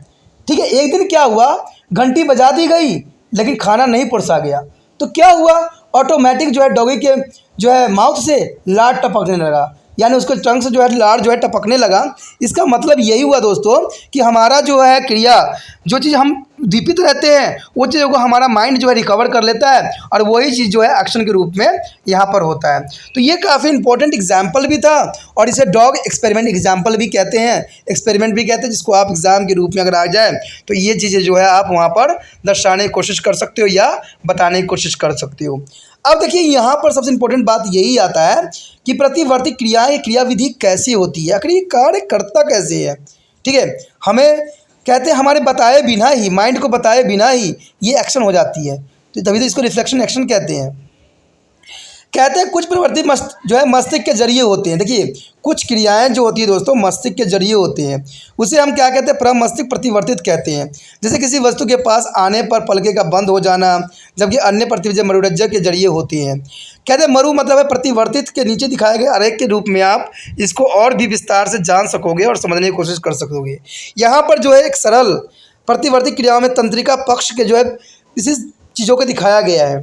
ठीक है, एक दिन क्या हुआ, घंटी बजा दी गई लेकिन खाना नहीं परोसा गया। तो क्या हुआ, ऑटोमेटिक जो है डॉगी के जो है माउथ से लार टपकने लगा, यानी उसके टंग से जो है लार जो है टपकने लगा। इसका मतलब यही हुआ दोस्तों कि हमारा जो है क्रिया, जो चीज़ हम उद्दीपित रहते हैं, वो चीज़ों को हमारा माइंड जो है रिकवर कर लेता है और वही चीज़ जो है एक्शन के रूप में यहाँ पर होता है। तो ये काफ़ी इंपॉर्टेंट एग्जाम्पल भी था और इसे डॉग एक्सपेरिमेंट एग्जाम्पल भी कहते हैं, एक्सपेरिमेंट भी कहते हैं, जिसको आप एग्जाम के रूप में अगर आ जाए तो ये चीज़ें जो है आप वहाँ पर दर्शाने की कोशिश कर सकते हो या बताने की कोशिश कर सकते हो। अब देखिए यहाँ पर सबसे इम्पोर्टेंट बात यही आता है कि प्रतिवर्ती क्रियाएँ क्रियाविधि कैसी होती है, आखिर ये कार्य करता कैसे है। ठीक है, हमें कहते हैं हमारे बताए बिना ही, माइंड को बताए बिना ही ये एक्शन हो जाती है, तो तभी तो इसको रिफ्लेक्शन एक्शन कहते हैं। कहते हैं कुछ प्रवृत्ति जो है मस्तिष्क के जरिए होते हैं। देखिए कुछ क्रियाएं जो होती है दोस्तों मस्तिष्क के जरिए होते हैं, उसे हम क्या कहते हैं, प्रमस्तिष्क प्रतिवर्तित कहते हैं। जैसे किसी वस्तु के पास आने पर पलके का बंद हो जाना, जबकि अन्य प्रतिविजय मरुरज्जक के जरिए होती हैं। कहते हैं मरु मतलब है प्रतिवर्तित, के नीचे दिखाए गए आरेख के रूप में आप इसको और भी विस्तार से जान सकोगे और समझने की कोशिश कर सकोगे। यहाँ पर जो है एक सरल प्रतिवर्ती क्रियाओं में तंत्रिका पक्ष के जो है इसी चीज़ों को दिखाया गया है।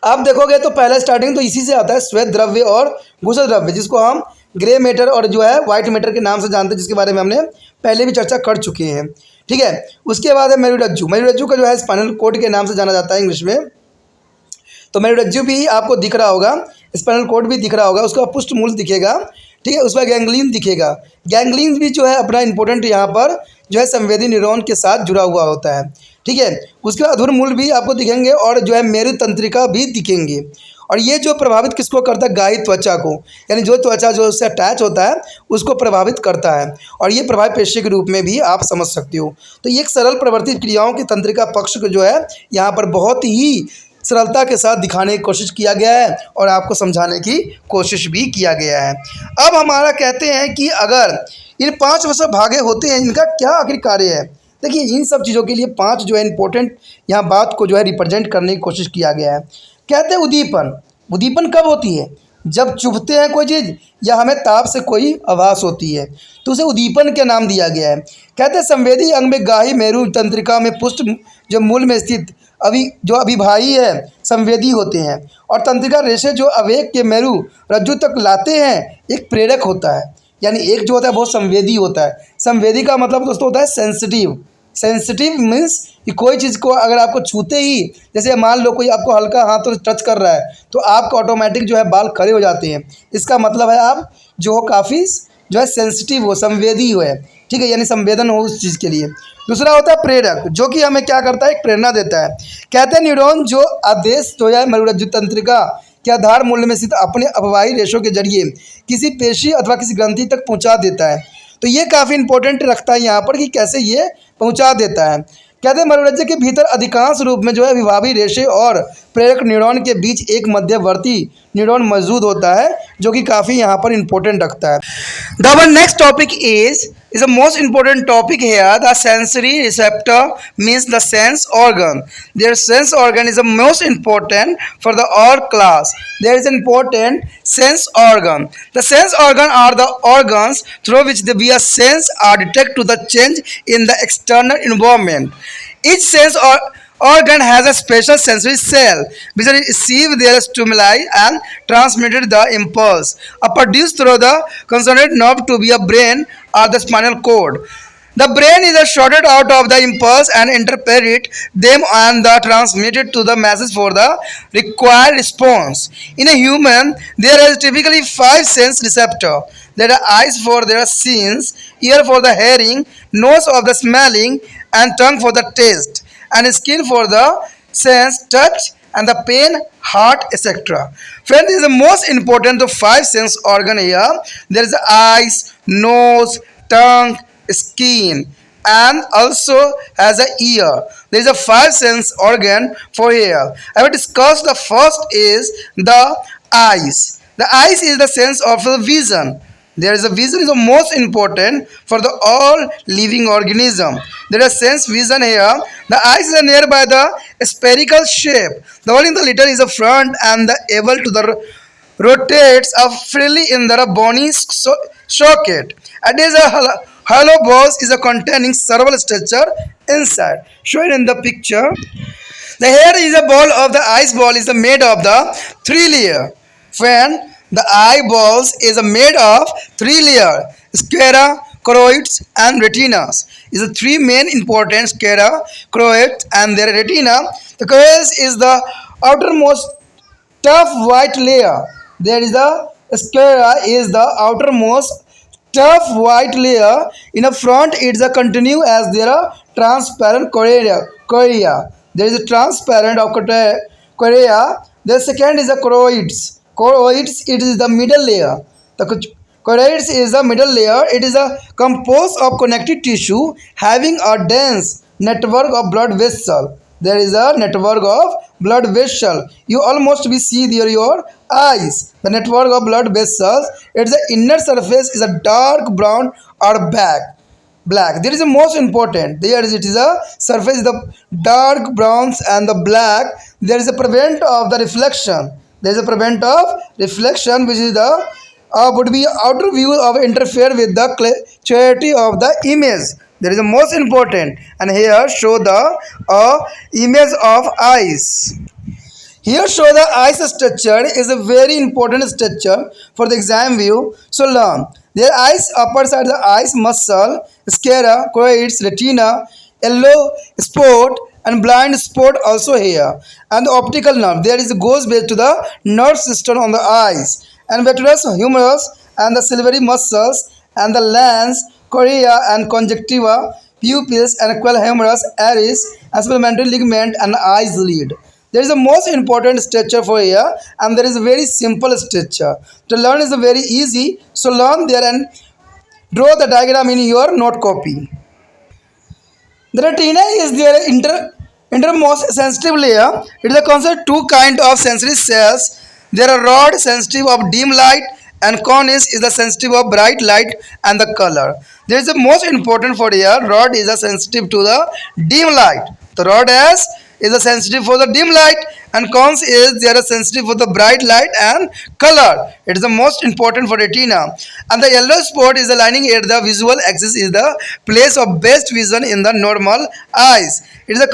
आप देखोगे तो पहला स्टार्टिंग तो इसी से आता है, श्वेत द्रव्य और घुसर द्रव्य, जिसको हम ग्रे मैटर और जो है वाइट मैटर के नाम से जानते हैं, जिसके बारे में हमने पहले भी चर्चा कर चुके हैं। ठीक है, उसके बाद है मेरुरज्जु। मेरुरज्जु का जो है स्पाइनल कॉर्ड के नाम से जाना जाता है इंग्लिश में। तो मेरुरज्जु भी आपको दिख रहा होगा, स्पाइनल कॉर्ड भी दिख रहा होगा, उसका पुष्ट मूल दिखेगा। ठीक है, उसका गैंग्लियन दिखेगा। गैंग्लियन भी जो है अपना इंपॉर्टेंट यहाँ पर जो है संवेदी न्यूरॉन के साथ जुड़ा हुआ होता है। ठीक है, उसके बाद अधूर मूल भी आपको दिखेंगे और जो है मेरु तंत्रिका भी दिखेंगे। और ये जो प्रभावित किसको करता है, गायी त्वचा को, यानी जो त्वचा जो उससे अटैच होता है उसको प्रभावित करता है, और ये प्रभाव पेशी के रूप में भी आप समझ सकते हो। तो ये एक सरल प्रवर्तित क्रियाओं की तंत्रिका पक्ष को जो है यहाँ पर बहुत ही सरलता के साथ दिखाने की कोशिश किया गया है और आपको समझाने की कोशिश भी किया गया है। अब हमारा कहते हैं कि अगर इन 5 वसा भागे होते हैं, इनका क्या आखिर कार्य है। देखिए इन सब चीज़ों के लिए 5 जो है इंपॉर्टेंट यहाँ बात को जो है रिप्रेजेंट करने की कोशिश किया गया है। कहते हैं उद्दीपन। उद्दीपन कब होती है, जब चुभते हैं कोई चीज़ या हमें ताप से कोई आभास होती है, तो उसे उद्दीपन के नाम दिया गया है। कहते हैं संवेदी अंग में गाही मेरु तंत्रिका में पुष्ट जो मूल में स्थित अभिभाई है संवेदी होते हैं, और तंत्रिका रेशे जो अवेग के मेरु रज्जु तक लाते हैं एक प्रेरक होता है। यानी एक जो होता है बहुत संवेदी होता है। संवेदी का मतलब दोस्तों होता है सेंसिटिव। सेंसिटिव मीन्स कि कोई चीज़ को अगर आपको छूते ही, जैसे मान लो कोई आपको हल्का हाथों से टच कर रहा है तो आपका ऑटोमेटिक जो है बाल खड़े हो जाते हैं। इसका मतलब है आप जो हो काफ़ी जो है सेंसिटिव हो, संवेदी हो है। ठीक है, यानी संवेदन हो उस चीज़ के लिए। दूसरा होता है प्रेरक, जो कि हमें क्या करता है, एक प्रेरणा देता है। कहते हैं न्यूरॉन जो आदेश जो है मरुरज्जु तंत्रिका के आधार मूल्य में स्थित अपने अपवाही रेशों के जरिए किसी पेशी अथवा किसी ग्रंथि तक पहुंचा देता है। तो ये काफ़ी इंपॉर्टेंट रखता है यहाँ पर कि कैसे ये पहुंचा देता है। कहते हैं मरुरज्जु के भीतर अधिकांश रूप में जो है अभिभावी रेशे और प्रेरक न्यूरॉन के बीच एक मध्यवर्ती न्यूरॉन मौजूद होता है, जो कि काफ़ी यहाँ पर इंपॉर्टेंट रखता है। The next topic is the most important topic here. The sensory receptor means the sense organ. Their sense organ is the most important for the all class. There is an important sense organ. The sense organ are the organs through which the via sense are detect to the change in the external environment. Each sense organ has a special sensory cell which receive their stimuli and transmitted the impulse are produced through the consonant nerve to be a brain or the spinal cord. The brain is shorted out of the impulse and interpret them and the transmitted to the message for the required response. In a human, there is typically 5 sense receptors. There are eyes for their scenes, ear for the hearing, nose of the smelling, and tongue for the taste, and skin for the sense touch and the pain, heart, etc. Friends, this is the most important of 5 sense organ here. There is the eyes, nose, tongue, skin, and also has a ear. There is a 5 sense organ for here. I will discuss the first is the eyes. The eyes is the sense of the vision. There is a vision is the most important for the all living organism. There is sense vision here. The eyes is nearby the spherical shape. The hole in the litter is the front and the able to the rotates freely in the bony socket. And there is a hollow balls is a containing several structure inside. Shown in the picture. The hair is a ball of the eyes ball is made of the 3 layer. When the eyeballs is made of 3 layers: sclera, choroids, and retinas. is the three main important sclera, choroid, and their retina. The choroid is the outermost tough white layer. There is the sclera is the outermost tough white layer. In the front, it's a continue as there are transparent correa. There is a transparent of correa. The second is the choroids. Choroids, it is the middle layer. The choroids is the middle layer. It is a composed of connective tissue having a dense network of blood vessel. There is a network of blood vessel. You almost be see there your eyes. The network of blood vessels. Its the inner surface is a dark brown or black. There is a most important. There is it is a surface the dark browns and the black. There is a prevent of the reflection. There is a prevent of reflection which is the would be outer view of interfere with the clarity of the image. There is the most important, and here show the image of eyes. Here show the eyes structure is a very important structure for the exam view. So learn. Their eyes, upper side the eyes, muscle, sclera, choroids, retina, yellow spot, and blind spot also here. And the optical nerve. There is goes back to the nerve system on the eyes. And vitreous, humerus, and the silvery muscles, and the lens, cornea, and conjunctiva, pupils, and aqueous humerus, iris, and supplementary ligament, and eyes lid. There is a most important structure for here, and there is a very simple structure. To learn is very easy. So learn there and draw the diagram in your note copy. The retina is their innermost sensitive layer. It is a concept two kind of sensory cells. There are rod sensitive of dim light and cornice is the sensitive of bright light and the color. There is the most important for here. Rod is a sensitive to the dim light. The rod is a sensitive for the dim light and cones is they are sensitive for the bright light and color. It is the most important for retina. And the yellow spot is the lining at the visual axis is the place of best vision in the normal eyes. It is a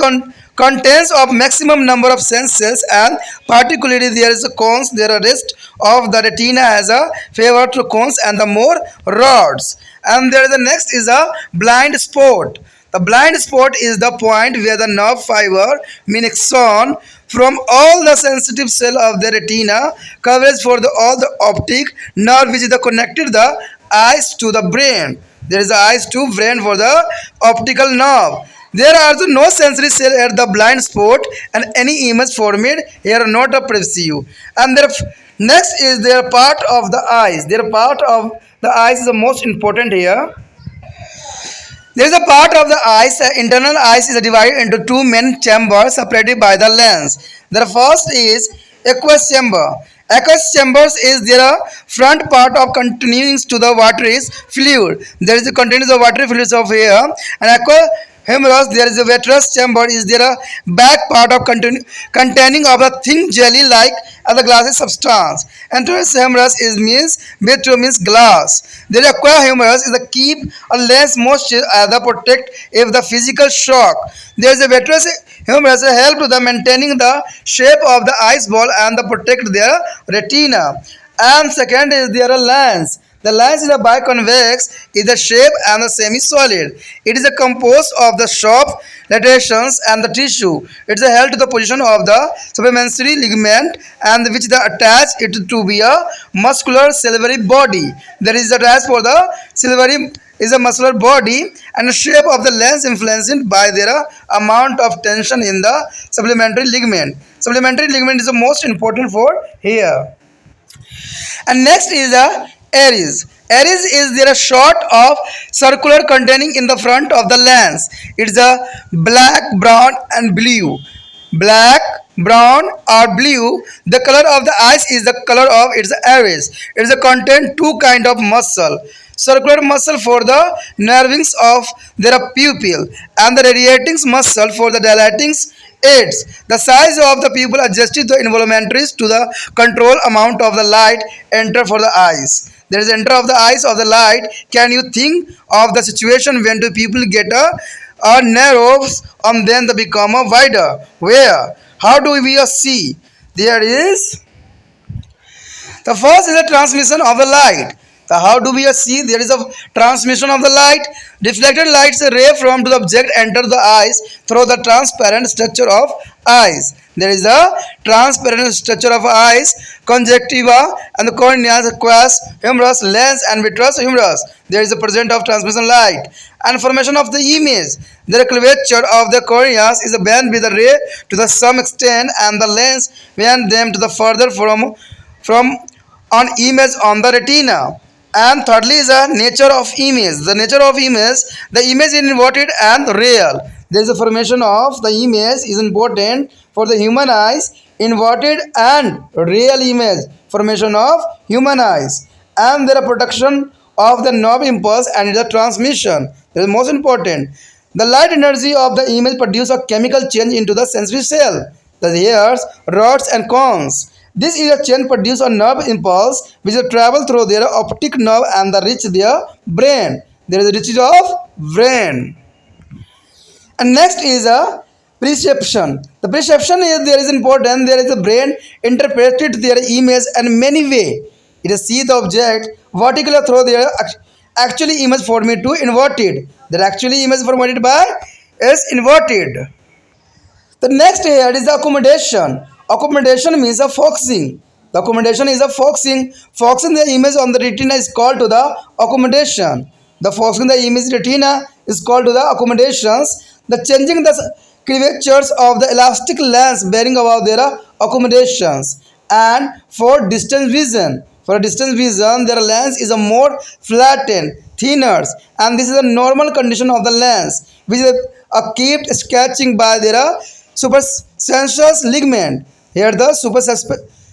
contains of maximum number of senses and particularly there is a cones there are rest of the retina has a favor to cones and the more rods. And there is the next is a blind spot. The blind spot is the point where the nerve fiber mean axon from all the sensitive cell of the retina covers for the all the optic nerve which is the connected the eyes to the brain. There is the eyes to brain for the optical nerve. There are also no sensory cell at the blind spot and any image formed here not a perceive. And their next is their part of the eyes. Their part of the eyes is the most important here. There is a part of the eyes, the internal eyes is divided into two main chambers separated by the lens. The first is aqueous chamber. Aqueous chambers is their front part of continuing to the watery fluid. There is a contains of watery fluids of air and aqueous humerus, there is a vitreous chamber is there a back part of containing of a thin jelly like the glassy substance. Anterior humerus is means vitreous means glass. There is aqueous humerus is the keep a lens moisture as the protect if the physical shock. There is a vitreous humerus help to the maintaining the shape of the ice ball and the protect their retina. And second is their lens. The lens is a biconvex, is the shape and the semi-solid. It is a composed of the soft latetions and the tissue. It is held to the position of the supplementary ligament and which the attach it to be a muscular silvery body. There is attached for the silvery is a muscular body and the shape of the lens influenced by their amount of tension in the supplementary ligament. Supplementary ligament is the most important for here. And next is a iris. Iris is there a short of circular containing in the front of the lens. It's a black, brown and blue. Black, brown or blue. The color of the eyes is the color of its iris. It is a contain two kind of muscle. Circular muscle for the nervings of their pupil and the radiating muscle for the dilating aids. The size of the pupil adjusted the involuntaries to the control amount of the light enter for the eyes. There is enter of the eyes of the light. Can you think of the situation when the people get a narrows and then they become a wider? Where? How do we see? There is the first is the transmission of the light. So how do we see? There is a transmission of the light. Reflected light ray from to the object enter the eyes through the transparent structure of eyes. There is a transparent structure of eyes, conjunctiva and the cornea, aqueous humorous, lens and vitreous humorous. There is a present of transmission light and formation of the image. The curvature of the corneas is bent with the ray to the some extent and the lens bend them to the further from an image on the retina. And thirdly is the nature of image. The nature of image, the image is inverted and real. There is a formation of the image is important for the human eyes, inverted and real image formation of human eyes, and there are production of the nerve impulse and the transmission. This is most important. The light energy of the image produce a chemical change into the sensory cell, the hairs, rods and cones. This is a change produce a nerve impulse which will travel through their optic nerve and the reach their brain. There is a reach of brain. And next is a perception. The perception is there is important. There is a brain interpreted their image in many way. It is see the object vertically through their actually image formed to inverted. The actually image formed by is inverted. The next here is the accommodation. Accommodation means a focusing. The accommodation is a focusing. Focusing the image on the retina is called to the accommodation. The focusing the image retina is called to the accommodations. The changing the curvatures of the elastic lens bearing about their accommodations. And for distance vision. For distance vision, their lens is a more flattened, thinner, and this is a normal condition of the lens, which is a kept sketching by their supersensuous ligament. Here the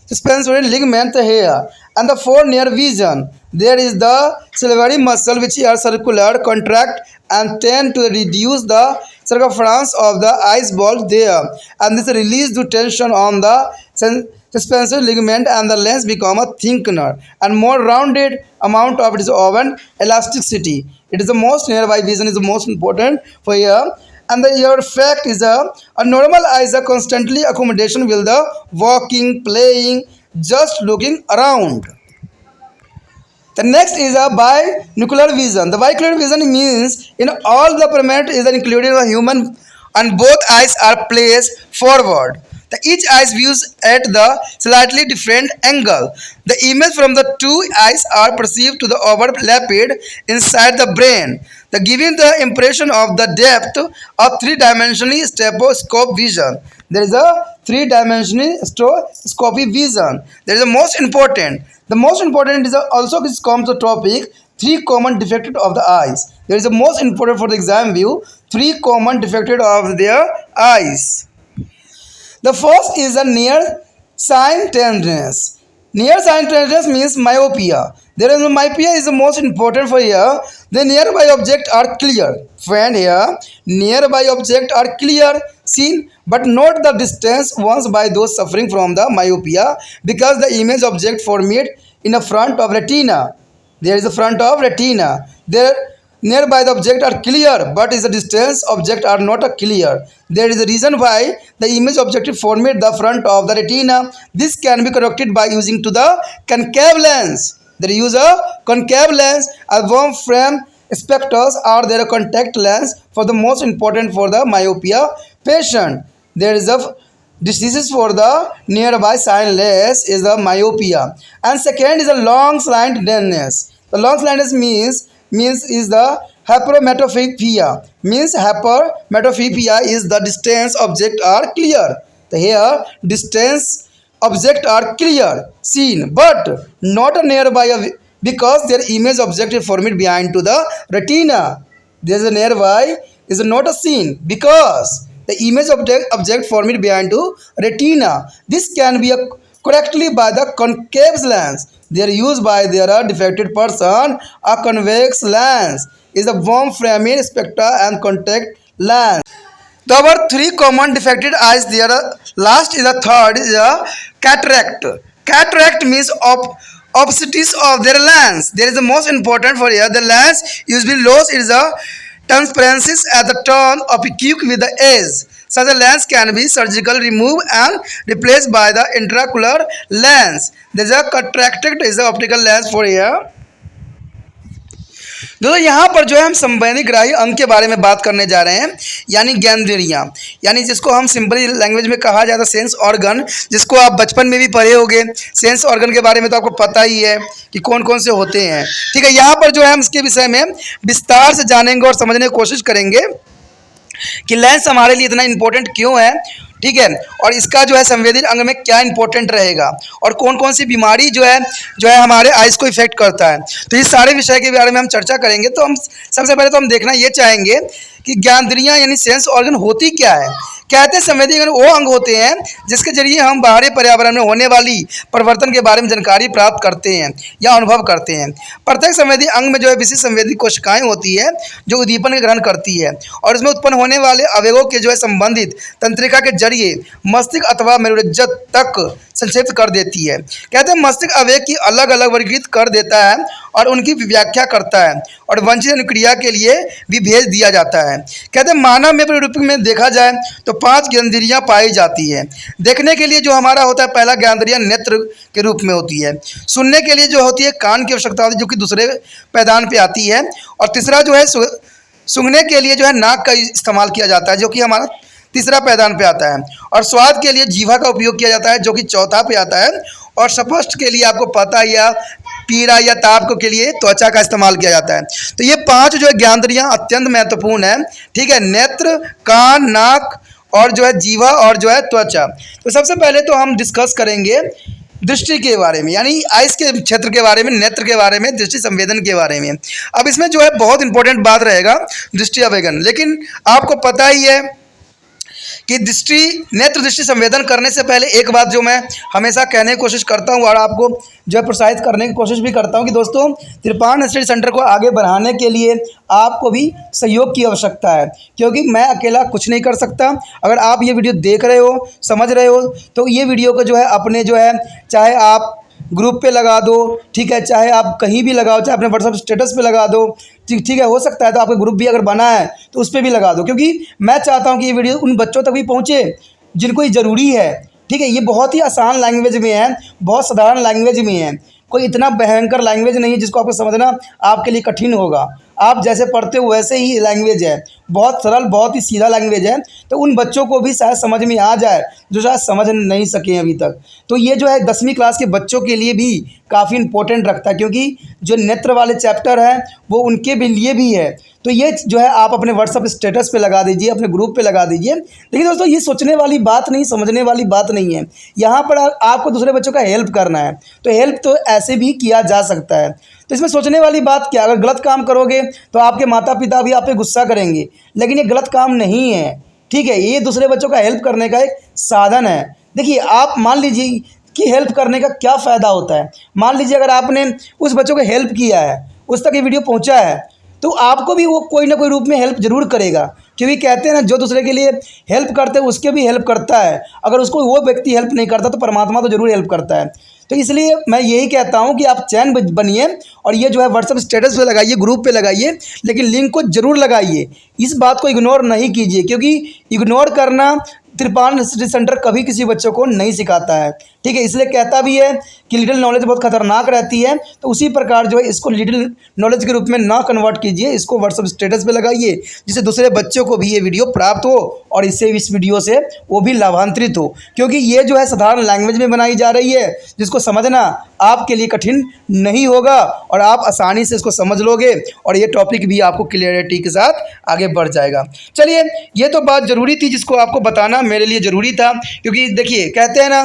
suspensory ligament here, and the for near vision. There is the salivary muscle which are circular, contract and tend to reduce the circumference of the eyes ball there, and this release the tension on the suspensory ligament and the lens become a thinner and more rounded amount of its oven elasticity. It is the most nearby vision is the most important for here. And the your fact is a normal eyes are constantly accommodation with the walking, playing, just looking around. The next is a binocular vision. The binocular vision means in all the parameters is included the human and both eyes are placed forward. The each eyes views at the slightly different angle. The image from the two eyes are perceived to the overlapped inside the brain. The giving the impression of the depth of three-dimensional stereoscope vision. There is a three-dimensional stereoscopic vision. There is the most important. The most important is also this comes the topic three common defects of the eyes. There is the most important for the exam view three common defects of their eyes. The first is a near sightedness. Near sightedness means myopia. There is a myopia is the most important for here. The nearby objects are clear. Friend here, nearby objects are clear, seen, but not the distance once by those suffering from the myopia because the image object formed in the front of retina. There is a front of retina. There nearby the object are clear, but is the distance object are not clear. There is a reason why the image object formed the front of the retina. This can be corrected by using to the concave lens. They use a concave lens. A worm frame spectacles are their contact lens for the most important for the myopia patient. There is a diseases for the nearby sightless is the myopia, and second is a long sightedness. The long sightedness means is the hypermetropia. Means hypermetropia is the distance object are clear. The here distance object are clear, seen, but not nearby because their image object is formed behind to the retina. There is a nearby is not a seen because the image object formed behind to retina. This can be correctly by the concave lens. They are used by their defected person. A convex lens is a worm framed spectra and contact lens. There were three common defected eyes. There last is the third is a cataract. Cataract means opposites of their lens. There is the most important for here. The lens usually lost is a transparency at the turn opaque with the edge. Such a lens can be surgically removed and replaced by the intraocular lens. There is a cataractic is the optical lens for here. दोस्तों यहाँ पर जो है हम संवेदी ग्राही अंग के बारे में बात करने जा रहे हैं, यानी ज्ञानेंद्रियाँ, यानी जिसको हम सिंपली लैंग्वेज में कहा जाता है सेंस ऑर्गन, जिसको आप बचपन में भी पढ़े होंगे। सेंस ऑर्गन के बारे में तो आपको पता ही है कि कौन कौन से होते हैं। ठीक है, यहाँ पर जो है हम इसके विषय में विस्तार से जानेंगे और समझने की कोशिश करेंगे कि लेंस हमारे लिए इतना इम्पोर्टेंट क्यों है। ठीक है, और इसका जो है संवेदी अंग में क्या इंपॉर्टेंट रहेगा और कौन कौन सी बीमारी जो है हमारे आइज़ को इफेक्ट करता है। तो इस सारे विषय के बारे में हम चर्चा करेंगे। तो हम सबसे पहले तो हम देखना ये चाहेंगे कि ज्ञानेंद्रियाँ यानी सेंस ऑर्गन होती क्या है। कहते हैं संवेदी अंग वो अंग होते हैं जिसके जरिए हम बाहरी पर्यावरण में होने वाली परिवर्तन के बारे में जानकारी प्राप्त करते हैं या अनुभव करते हैं। प्रत्येक संवेदी अंग में जो है विशिष्ट संवेदी कोशिकाएं होती है जो उद्दीपन के ग्रहण करती है और इसमें उत्पन्न होने वाले अवयवों के जो है संबंधित तंत्रिका के जरिए मस्तिष्क अथवा मेरुरज्जु तक संक्षेपित कर देती है। कहते हैं मस्तिष्क अवयव की अलग अलग वर्गीकृत कर देता है और उनकी व्याख्या करता है और वांछित अनुक्रिया के लिए भी भेज दिया जाता है। कहते हैं मानव में प्रतिरूप में देखा जाए तो 5 ज्ञानेंद्रियाँ पाई जाती है। देखने के लिए जो हमारा होता है पहला ज्ञानेंद्रिय नेत्र के रूप में होती है। सुनने के लिए जो होती है कान की आवश्यकता होती है जो कि दूसरे पैदान पे आती है। और तीसरा जो है सूंघने के लिए जो है नाक का इस्तेमाल किया जाता है जो कि हमारा तीसरा पैदान पे आता है। और स्वाद के लिए जीवा का उपयोग किया जाता है जो कि चौथा पे आता है। और स्पष्ट के लिए आपको पता या पीड़ा या ताप को के लिए त्वचा का इस्तेमाल किया जाता है। तो ये 5 जो है ज्ञानेंद्रियाँ अत्यंत महत्वपूर्ण है। ठीक है, नेत्र, कान, नाक और जो है जीवा और जो है त्वचा। तो सबसे पहले तो हम डिस्कस करेंगे दृष्टि के बारे में, यानी आइस के क्षेत्र के बारे में, नेत्र के बारे में, दृष्टि संवेदन के बारे में। अब इसमें जो है बहुत इंपॉर्टेंट बात रहेगा दृष्टि अवयवन, लेकिन आपको पता ही है कि नेत्र दृष्टि संवेदन करने से पहले एक बात जो मैं हमेशा कहने की कोशिश करता हूँ और आपको जो है प्रोत्साहित करने की कोशिश भी करता हूँ कि दोस्तों त्रिपाण स्टडी सेंटर को आगे बढ़ाने के लिए आपको भी सहयोग की आवश्यकता है, क्योंकि मैं अकेला कुछ नहीं कर सकता। अगर आप ये वीडियो देख रहे हो, समझ रहे हो, तो ये वीडियो को जो है अपने जो है चाहे आप ग्रुप पे लगा दो, ठीक है, चाहे आप कहीं भी लगाओ, चाहे अपने व्हाट्सअप स्टेटस पे लगा दो, ठीक है, हो सकता है तो आपका ग्रुप भी अगर बना है तो उस पर भी लगा दो, क्योंकि मैं चाहता हूँ कि ये वीडियो उन बच्चों तक भी पहुँचे जिनको ये ज़रूरी है। ठीक है, ये बहुत ही आसान लैंग्वेज में है, बहुत साधारण लैंग्वेज में है, कोई इतना भयंकर लैंग्वेज नहीं है जिसको आपको समझना आपके लिए कठिन होगा। आप जैसे पढ़ते हो वैसे ही लैंग्वेज है, बहुत सरल, बहुत ही सीधा लैंग्वेज है। तो उन बच्चों को भी शायद समझ में आ जाए जो शायद समझ नहीं सके अभी तक। तो ये जो है 10वीं क्लास के बच्चों के लिए भी काफ़ी इंपॉर्टेंट रखता है, क्योंकि जो नेत्र वाले चैप्टर हैं वो उनके भी लिए भी है। तो ये जो है आप अपने व्हाट्सअप स्टेटस पे लगा दीजिए, अपने ग्रुप पे लगा दीजिए। लेकिन दोस्तों ये सोचने वाली बात नहीं, समझने वाली बात नहीं है। यहाँ पर आपको दूसरे बच्चों का हेल्प करना है, तो हेल्प तो ऐसे भी किया जा सकता है। तो इसमें सोचने वाली बात क्या, अगर गलत काम करोगे तो आपके माता पिता भी आप पे गुस्सा करेंगे, लेकिन ये गलत काम नहीं है। ठीक है, ये दूसरे बच्चों का हेल्प करने का एक साधन है। देखिए, आप मान लीजिए कि हेल्प करने का क्या फ़ायदा होता है। मान लीजिए अगर आपने उस बच्चों को हेल्प किया है, उस तक ये वीडियो पहुंचा है, तो आपको भी वो कोई ना कोई रूप में हेल्प ज़रूर करेगा, क्योंकि कहते हैं ना जो दूसरे के लिए हेल्प करते हैं उसके भी हेल्प करता है। अगर उसको वो व्यक्ति हेल्प नहीं करता तो परमात्मा तो ज़रूर हेल्प करता है। तो इसलिए मैं यही कहता हूँ कि आप चैन बनिए और ये जो है व्हाट्सअप स्टेटस पे लगाइए, ग्रुप पे लगाइए, लेकिन लिंक को ज़रूर लगाइए। इस बात को इग्नोर नहीं कीजिए, क्योंकि इग्नोर करना त्रिपाण स्टडी सेंटर कभी किसी बच्चों को नहीं सिखाता है। ठीक है, इसलिए कहता भी है कि लिटिल नॉलेज बहुत खतरनाक रहती है। तो उसी प्रकार जो है इसको लिटिल नॉलेज के रूप में ना कन्वर्ट कीजिए, इसको व्हाट्सअप स्टेटस पे लगाइए, जिससे दूसरे बच्चों को भी ये वीडियो प्राप्त हो और इससे इस वीडियो से वो भी लाभान्वित हो, क्योंकि ये जो है साधारण लैंग्वेज में बनाई जा रही है, जिसको समझना आपके लिए कठिन नहीं होगा और आप आसानी से इसको समझ लोगे और ये टॉपिक भी आपको क्लियरिटी के साथ आगे बढ़ जाएगा। चलिए, ये तो बात ज़रूरी थी जिसको आपको बताना मेरे लिए ज़रूरी था, क्योंकि देखिए कहते हैं ना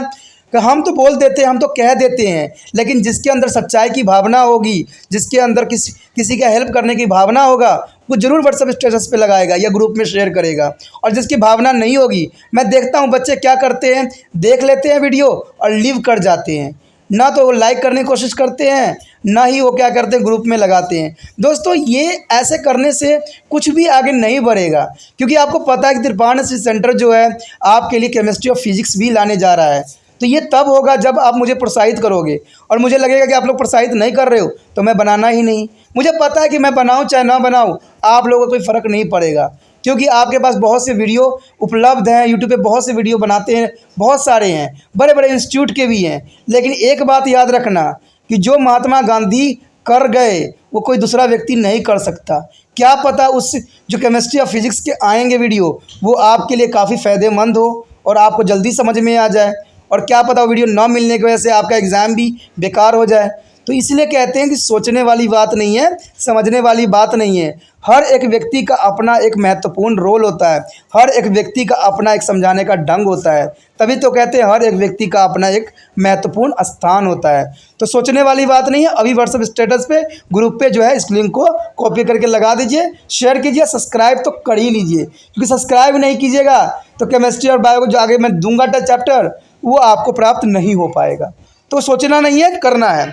कि हम तो बोल देते हैं, हम तो कह देते हैं, लेकिन जिसके अंदर सच्चाई की भावना होगी, जिसके अंदर किसी का हेल्प करने की भावना होगा, वो ज़रूर व्हाट्सएप स्टेटस पे लगाएगा या ग्रुप में शेयर करेगा। और जिसकी भावना नहीं होगी, मैं देखता हूँ बच्चे क्या करते हैं, देख लेते हैं वीडियो और लीव कर जाते हैं, ना तो वो लाइक करने की कोशिश करते हैं, ना ही वो क्या करते हैं ग्रुप में लगाते हैं। दोस्तों ये ऐसे करने से कुछ भी आगे नहीं बढ़ेगा, क्योंकि आपको पता है कि त्रिपाण स्टडी सेंटर जो है आपके लिए केमिस्ट्री और फिजिक्स भी लाने जा रहा है। तो ये तब होगा जब आप मुझे प्रोत्साहित करोगे, और मुझे लगेगा कि आप लोग प्रोत्साहित नहीं कर रहे हो तो मैं बनाना ही नहीं। मुझे पता है कि मैं बनाऊँ चाहे ना बनाऊँ, आप लोगों को कोई फ़र्क नहीं पड़ेगा, क्योंकि आपके पास बहुत से वीडियो उपलब्ध हैं। यूट्यूब पे बहुत से वीडियो बनाते हैं, बहुत सारे हैं, बड़े बड़े इंस्टीट्यूट के भी हैं। लेकिन एक बात याद रखना कि जो महात्मा गांधी कर गए वो कोई दूसरा व्यक्ति नहीं कर सकता। क्या पता उस जो केमिस्ट्री या फिजिक्स के आएंगे वीडियो वो आपके लिए काफ़ी फ़ायदेमंद हो और आपको जल्दी समझ में आ जाए, और क्या पता वो वीडियो ना मिलने की वजह से आपका एग्ज़ाम भी बेकार हो जाए। तो इसलिए कहते हैं कि सोचने वाली बात नहीं है, समझने वाली बात नहीं है। हर एक व्यक्ति का अपना एक महत्वपूर्ण रोल होता है, हर एक व्यक्ति का अपना एक समझाने का ढंग होता है, तभी तो कहते हैं हर एक व्यक्ति का अपना एक महत्वपूर्ण स्थान होता है। तो सोचने वाली बात नहीं है। अभी व्हाट्सएप स्टेटस पे ग्रुप पे जो है इस लिंक को कॉपी करके लगा दीजिए, शेयर कीजिए, सब्सक्राइब तो कर ही लीजिए, क्योंकि सब्सक्राइब नहीं कीजिएगा तो केमिस्ट्री और बायो को जो आगे मैं दूंगा चैप्टर वो आपको प्राप्त नहीं हो पाएगा। तो सोचना नहीं है, करना है।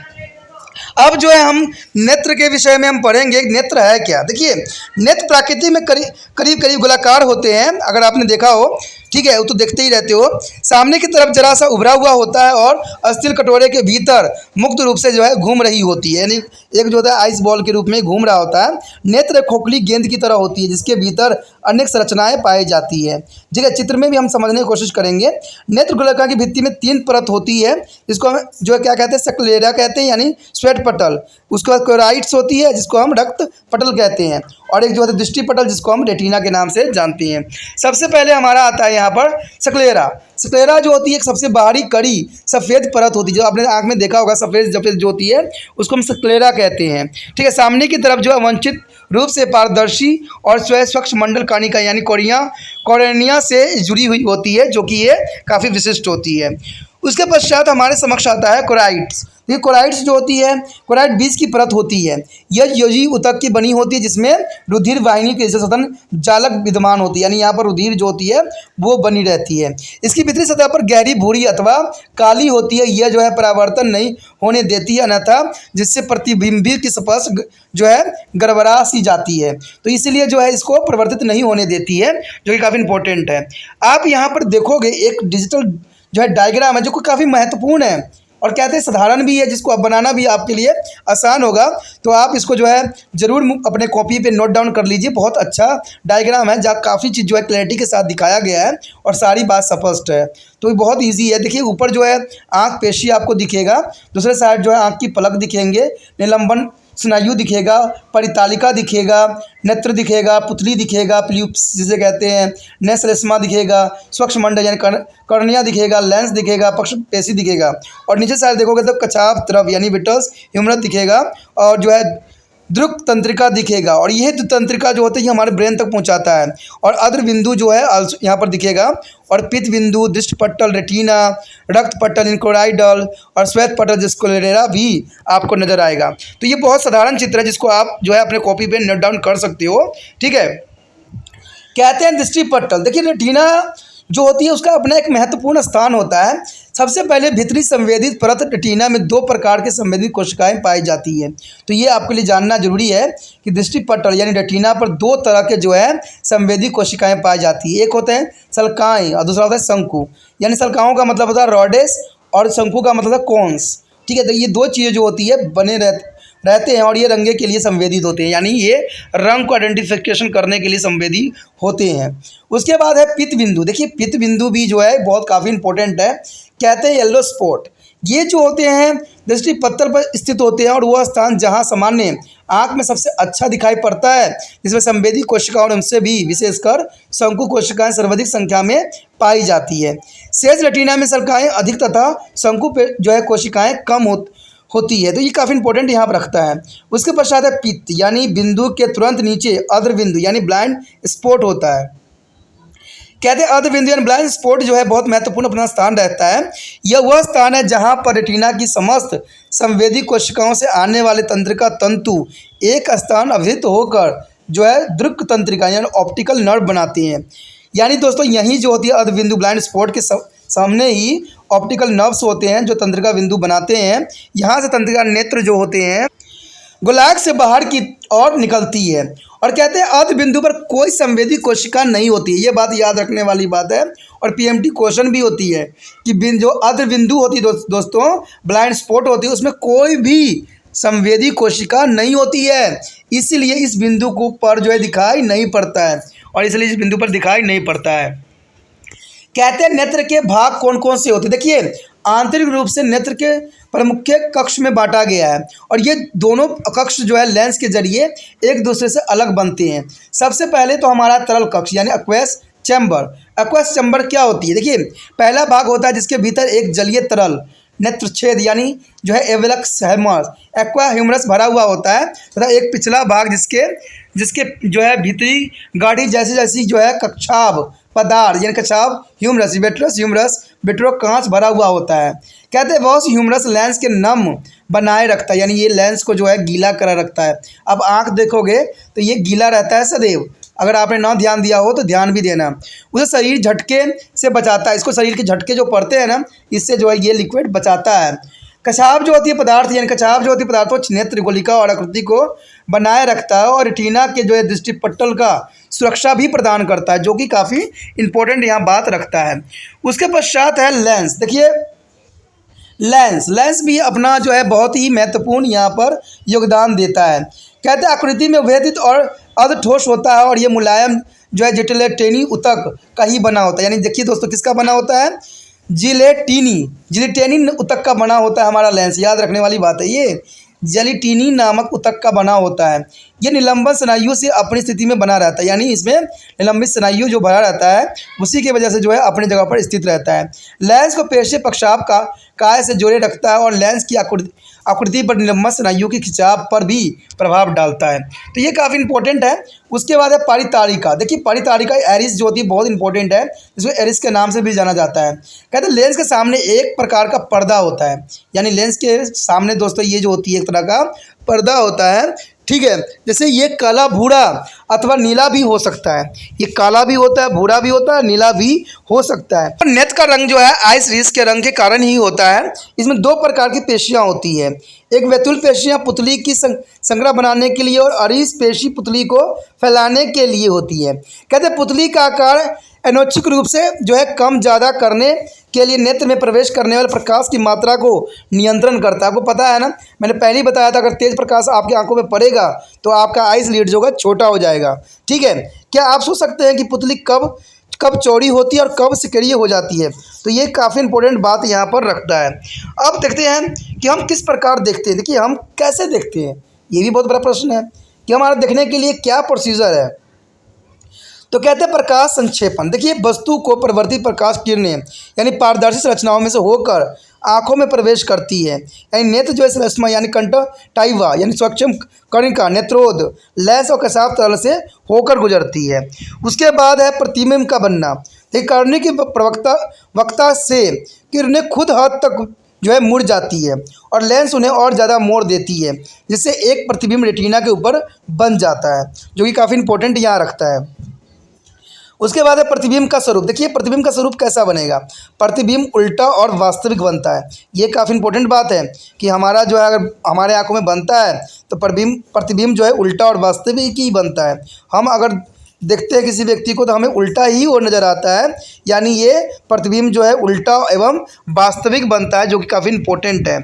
अब जो है हम नेत्र के विषय में हम पढ़ेंगे। नेत्र है क्या? देखिए, नेत्र प्रकृति में करीब करीब गोलाकार होते हैं, अगर आपने देखा हो, ठीक है, वो तो देखते ही रहते हो। सामने की तरफ जरा सा उभरा हुआ होता है और स्टील कटोरे के भीतर मुक्त रूप से जो है घूम रही होती है, यानी एक जो होता है आइस बॉल के रूप में घूम रहा होता है। नेत्र एक खोखली गेंद की तरह होती है जिसके भीतर अनेक संरचनाएं पाई जाती है। ठीक है, चित्र में भी हम समझने की कोशिश करेंगे। नेत्र गोलक की भित्ति में 3 परत होती है जिसको हम जो है क्या कहते हैं, स्क्लेरा कहते हैं, यानी श्वेत पटल। उसके बाद कोराइट्स होती है जिसको हम रक्त पटल कहते हैं, और एक जो है दृष्टि पटल जिसको हम रेटिना के नाम से जानते हैं। सबसे पहले हमारा आता है यहाँ पर स्क्लेरा। स्क्लेरा जो होती है एक सबसे बाहरी कड़ी सफ़ेद परत होती है, जो आपने आँख में देखा होगा, सफ़ेद सफ़ेद जो होती है उसको हम स्क्लेरा कहते हैं। ठीक है, सामने की तरफ जो है वंचित रूप से पारदर्शी और स्वच्छ मंडल कणिका यानी कॉर्निया से जुड़ी हुई होती है, जो कि ये काफ़ी विशिष्ट होती है। उसके पश्चात हमारे समक्ष आता है कोराइट्स। ये कोराइट्स जो होती है, कोराइट बीज की परत होती है। यह योजी ऊतक की बनी होती है जिसमें रुधिर वाहिनी के जैसे सतन जालक विद्यमान होती है, यानी यहाँ पर रुधिर जो होती है वो बनी रहती है। इसकी भीतरी सतह पर गहरी भूरी अथवा काली होती है। यह जो है परावर्तन नहीं होने देती है, अन्यथा जिससे प्रतिबिंबित की स्पर्श जो है गड़बड़ा सी जाती है, तो इसलिए जो है इसको परिवर्तित नहीं होने देती है, जो कि काफ़ी इंपॉर्टेंट है। आप यहाँ पर देखोगे एक डिजिटल जो है डायग्राम है जो कि काफ़ी महत्वपूर्ण है और कहते हैं साधारण भी है, जिसको अब बनाना भी आपके लिए आसान होगा। तो आप इसको जो है ज़रूर अपने कॉपी पे नोट डाउन कर लीजिए। बहुत अच्छा डायग्राम है जहाँ काफ़ी चीज़ जो है क्लैरिटी के साथ दिखाया गया है और सारी बात स्पष्ट है, तो ये बहुत ईजी है। देखिए ऊपर जो है आँख पेशी आपको दिखेगा, दूसरे साइड जो है आँख की पलक दिखेंगे, निलंबन स्नायु दिखेगा, परितालिका दिखेगा, नेत्र दिखेगा, पुतली दिखेगा, प्ल्यूप्स जिसे कहते हैं, नेसलेस्मा दिखेगा, स्वच्छ मंडल यानी कर्निया दिखेगा, लेंस दिखेगा, पक्ष पेशी दिखेगा, और नीचे साइड देखोगे तो कचाप द्रव यानी विटल्स ह्यूमरस दिखेगा, और जो है द्रुक तंत्रिका दिखेगा, और यह तंत्रिका जो होती है ये हमारे ब्रेन तक पहुंचाता है। और अद्र बिंदु जो है यहाँ पर दिखेगा, और पित्त बिंदु, दृष्टि पटल, रेटिना, रक्त पटल, इनकोराइडल और श्वेत पटल स्क्लेरा भी आपको नजर आएगा। तो ये बहुत साधारण चित्र है जिसको आप जो है अपने कॉपी पे नोट डाउन कर सकते हो। ठीक है, कहते हैं दृष्टि पटल। देखिए रेटिना जो होती है उसका अपना एक महत्वपूर्ण स्थान होता है। सबसे पहले भीतरी संवेदित परत रेटिना में 2 प्रकार के संवेदित कोशिकाएं पाई जाती है। तो ये आपके लिए जानना जरूरी है कि दृष्टि पटल यानी रेटिना पर 2 तरह के जो है संवेदित कोशिकाएं पाई जाती है। एक होते हैं सल्काएँ और दूसरा होता है शंकु, यानी सल्काओं का मतलब होता है रॉडेस और शंकु का मतलब कोन्स। ठीक है, तो ये 2 चीज़ें जो होती है बने रहते हैं और ये रंगे के लिए संवेदित होते हैं, यानी ये रंग को आइडेंटिफिकेशन करने के लिए संवेदी होते हैं। उसके बाद है पित्त बिंदु। देखिए पित्त बिंदु भी जो है बहुत काफ़ी इंपॉर्टेंट है। कहते हैं येलो स्पॉट, ये जो होते हैं दृष्टि पत्तल पर स्थित होते हैं और वह स्थान जहां सामान्य आँख में सबसे अच्छा दिखाई पड़ता है, जिसमें संवेदी कोशिकाओं और उनसे भी विशेषकर शंकु कोशिकाएं सर्वाधिक संख्या में पाई जाती है। शेष रेटिना में सल्काएँ अधिक तथा शंकु पे जो है कोशिकाएँ कम होती है, तो ये काफ़ी इंपॉर्टेंट यहाँ पर रखता है। उसके पश्चात है पित्त, यानी बिंदु के तुरंत नीचे अग्र बिंदु यानी ब्लाइंड स्पॉट होता है। कहते हैं अग्र बिंदु यानी ब्लाइंड स्पॉट जो है बहुत महत्वपूर्ण अपना स्थान रहता है। यह वह स्थान है जहाँ पर रेटिना की समस्त संवेदी कोशिकाओं से आने वाले तंत्रिका तंतु एक स्थान अवधित होकर जो है दृक तंत्रिका यानी ऑप्टिकल नर्व बनाते हैं। यानी दोस्तों यही जो होती है अग्र बिंदु ब्लाइंड स्पॉट के सामने ही ऑप्टिकल नर्व्स होते हैं जो तंत्रिका बिंदु बनाते हैं। यहाँ से तंत्रिका नेत्र जो होते हैं गोलार्ध से बाहर की ओर निकलती है। और कहते हैं अग्र बिंदु पर कोई संवेदी कोशिका नहीं होती है, ये बात याद रखने वाली बात है। और पीएमटी क्वेश्चन भी होती है कि जो अग्र बिंदु होती है दोस्तों ब्लाइंड स्पॉट होती है उसमें कोई भी संवेदी कोशिका नहीं होती है, इसलिए इस बिंदु को पर जो है दिखाई नहीं पड़ता है, और इसलिए इस बिंदु पर दिखाई नहीं पड़ता है। कहते हैं नेत्र के भाग कौन कौन से होते हैं। देखिए आंतरिक रूप से नेत्र के प्रमुख कक्ष में बांटा गया है और ये दोनों कक्ष जो है लेंस के जरिए एक दूसरे से अलग बनते हैं। सबसे पहले तो हमारा तरल कक्ष यानी एक्वेस चैम्बर। एक्वेस चैम्बर क्या होती है? देखिए, पहला भाग होता है जिसके भीतर एक जलीय तरल नेत्र छेद यानी जो है एवेलक्स हेमस एक्वा ह्यूमरस भरा हुआ होता है तथा एक पिछला भाग जिसके जिसके जो है भीतरी गाढ़ी जैसी जैसी जो है कक्षाभ पदार्थ यानी कक्षाभ ह्यूमरस वेट्रस ह्यूमरस विट्रो कांच भरा हुआ होता है। कहते हैं बहुत ह्यूमरस लेंस के नम बनाए रखता है यानी ये लेंस को जो है गीला करा रखता है। अब आंख देखोगे तो ये गीला रहता है सदैव, अगर आपने ना ध्यान दिया हो तो ध्यान भी देना। उसे शरीर झटके से बचाता है, इसको शरीर के झटके जो पड़ते हैं ना इससे जो है ये लिक्विड बचाता है। कछाव जो होती है पदार्थ यानी कछाव जो होती है पदार्थों नेत्र गोलिका और आकृति को बनाए रखता है और रेटिना के जो है दृष्टिपटल का सुरक्षा भी प्रदान करता है, जो कि काफ़ी इंपॉर्टेंट यहाँ बात रखता है। उसके पश्चात है लेंस। देखिए लेंस भी अपना जो है बहुत ही महत्वपूर्ण यहाँ पर योगदान देता है। कहते हैं आकृति में विभेदित और अर्धठोस होता है और ये मुलायम जो है जिलेटिनी ऊतक का ही बना होता है। यानी देखिए दोस्तों किसका बना होता है? जिलेटिनी ऊतक का बना होता है हमारा लेंस। याद रखने वाली बात है, ये जेलिटिनी नामक ऊतक का बना होता है। ये निलंबन स्नायु से अपनी स्थिति में बना रहता है यानी इसमें निलंबित स्नायु जो भरा रहता है उसी की वजह से जो है अपनी जगह पर स्थित रहता है। लेंस को पेशीय पक्षाभ का काय से जोड़े रखता है और लेंस की आकृति पर निलंबन स्नायु की खिंचाव पर भी प्रभाव डालता है, तो ये काफ़ी इंपॉर्टेंट है। उसके बाद है परिताड़िका। देखिए परिताड़िका एरिस जो होती है बहुत इंपॉर्टेंट है, इसको एरिस के नाम से भी जाना जाता है। कहते हैं लेंस के सामने एक प्रकार का पर्दा होता है यानी लेंस के सामने दोस्तों ये जो होती है एक तरह का पर्दा होता है, ठीक है। जैसे ये काला भूरा अथवा नीला भी हो सकता है, ये काला भी होता है, भूरा भी होता है, नीला भी हो सकता है। नेत्र का रंग जो है आइस रीस के रंग के कारण ही होता है। इसमें दो प्रकार की पेशियां होती है, एक वेतुल पेशियां पुतली की संग्रह बनाने के लिए और अरीस पेशी पुतली को फैलाने के लिए होती है। कहते हैं पुतली का आकार अनैच्छिक रूप से जो है कम ज़्यादा करने के लिए नेत्र में प्रवेश करने वाले प्रकाश की मात्रा को नियंत्रण करता है। आपको पता है ना, मैंने पहले ही बताया था अगर तेज़ प्रकाश आपकी आंखों में पड़ेगा तो आपका आइस लीड जो है छोटा हो जाएगा, ठीक है। क्या आप सोच सकते हैं कि पुतली कब चौड़ी होती है और कब सिकड़िए हो जाती है? तो ये काफ़ी इंपॉर्टेंट बात यहाँ पर रखता है। अब देखते हैं कि हम किस प्रकार देखते हैं। देखिए हम कैसे देखते हैं, ये भी बहुत बड़ा प्रश्न है कि हमारा देखने के लिए क्या प्रोसीजर है। तो कहते हैं प्रकाश संक्षेपण। देखिए वस्तु को परिवर्तित प्रकाश किरणें यानी पारदर्शी संरचनाओं में से होकर आंखों में प्रवेश करती है यानी नेत्र जो है संरचना यानी कंजक्टिवा यानी सूक्ष्म कणिका नेत्रोद लेंस और कसाव तरल से होकर गुजरती है। उसके बाद है प्रतिबिंब का बनना। देखिए कर्णी की वक्ता से किरणें खुद हद तक जो है मुड़ जाती है और लेंस उन्हें और ज़्यादा मोड़ देती है जिससे एक प्रतिबिंब रेटिना के ऊपर बन जाता है, जो कि काफ़ी इंपॉर्टेंट यहाँ रखता है। उसके बाद है प्रतिबिंब का स्वरूप। देखिए प्रतिबिंब का स्वरूप कैसा बनेगा? प्रतिबिंब उल्टा और वास्तविक बनता है। ये काफ़ी इंपॉर्टेंट बात है कि हमारा जो है अगर हमारे आंखों में बनता है तो प्रतिबिंब जो है उल्टा और वास्तविक ही बनता है। हम अगर देखते हैं किसी व्यक्ति को तो हमें उल्टा ही वो नज़र आता है, यानी ये प्रतिबिंब जो है उल्टा एवं वास्तविक बनता है, जो कि काफ़ी इंपॉर्टेंट है।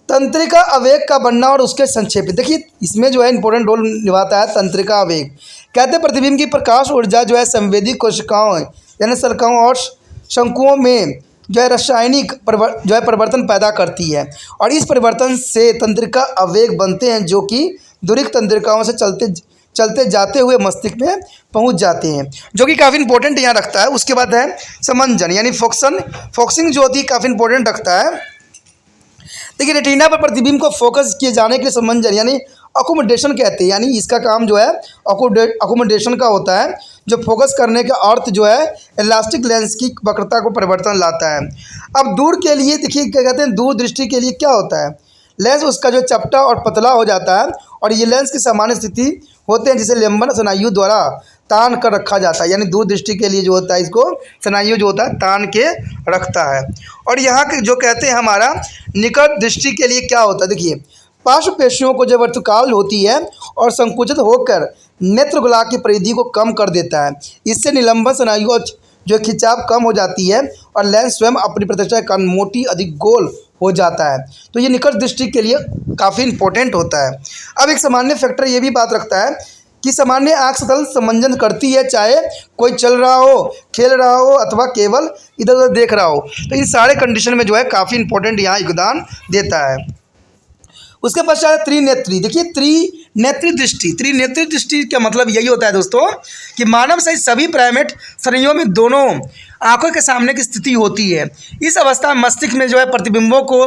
तंत्रिका आवेग का बनना और उसके संक्षेपित। देखिए इसमें जो है इंपॉर्टेंट रोल निभाता है तंत्रिका आवेग। कहते हैं प्रतिबिंब की प्रकाश ऊर्जा जो है संवेदी कोशिकाओं यानी शल्काओं और शंकुओं में जो है रासायनिक जो है परिवर्तन पैदा करती है और इस परिवर्तन से तंत्रिका आवेग बनते हैं जो कि दूरिक तंत्रिकाओं से चलते जाते हुए मस्तिष्क में पहुंच जाते हैं, जो कि काफ़ी इंपॉर्टेंट यहाँ रखता है। उसके बाद है समंजन यानी फोकसिंग जो होती है काफ़ी इंपॉर्टेंट रखता है। देखिए रेटिना पर प्रतिबिंब को फोकस किए जाने के लिए समंजन यानी अकोमोडेशन कहते हैं, यानी इसका काम जो है अकोमोडेशन का होता है, जो फोकस करने का अर्थ जो है इलास्टिक लेंस की वक्रता को परिवर्तन लाता है। अब दूर के लिए देखिए क्या कहते हैं, दूर दृष्टि के लिए क्या होता है, लेंस उसका जो चपटा और पतला हो जाता है और ये लेंस की सामान्य स्थिति होते हैं जिसे लेंबन स्नायु द्वारा तान कर रखा जाता है, यानी दूर दृष्टि के लिए जो होता है इसको स्नायु जो होता है तान के रखता है। और यहाँ के जो कहते हैं हमारा निकट दृष्टि के लिए क्या होता है, देखिए पार्श्व पेशियों को जब वर्तिकाल होती है और संकुचित होकर नेत्र गोलाक की परिधि को कम कर देता है, इससे निलंबन स्नायु जो खिंचाव कम हो जाती है और लेंस स्वयं अपनी प्रतिष्ठा के कारण मोटी अधिक गोल हो जाता है। तो ये निकट दृष्टि के लिए काफ़ी इंपॉर्टेंट होता है। अब एक सामान्य फैक्टर ये भी बात रखता है कि सामान्य आँख से तल संबंधन करती है, चाहे कोई चल रहा हो, खेल रहा हो अथवा केवल इधर उधर देख रहा हो। तो इन सारे कंडीशन में जो है काफ़ी इंपॉर्टेंट यहाँ योगदान देता है। उसके पश्चात त्रिनेत्री। देखिए त्रिनेत्री दृष्टि, त्रिनेत्री दृष्टि का मतलब यही होता है दोस्तों कि मानव सहित सभी प्राइमेट श्रेणियों में दोनों आंखों के सामने की स्थिति होती है। इस अवस्था में मस्तिष्क में जो है प्रतिबिंबों को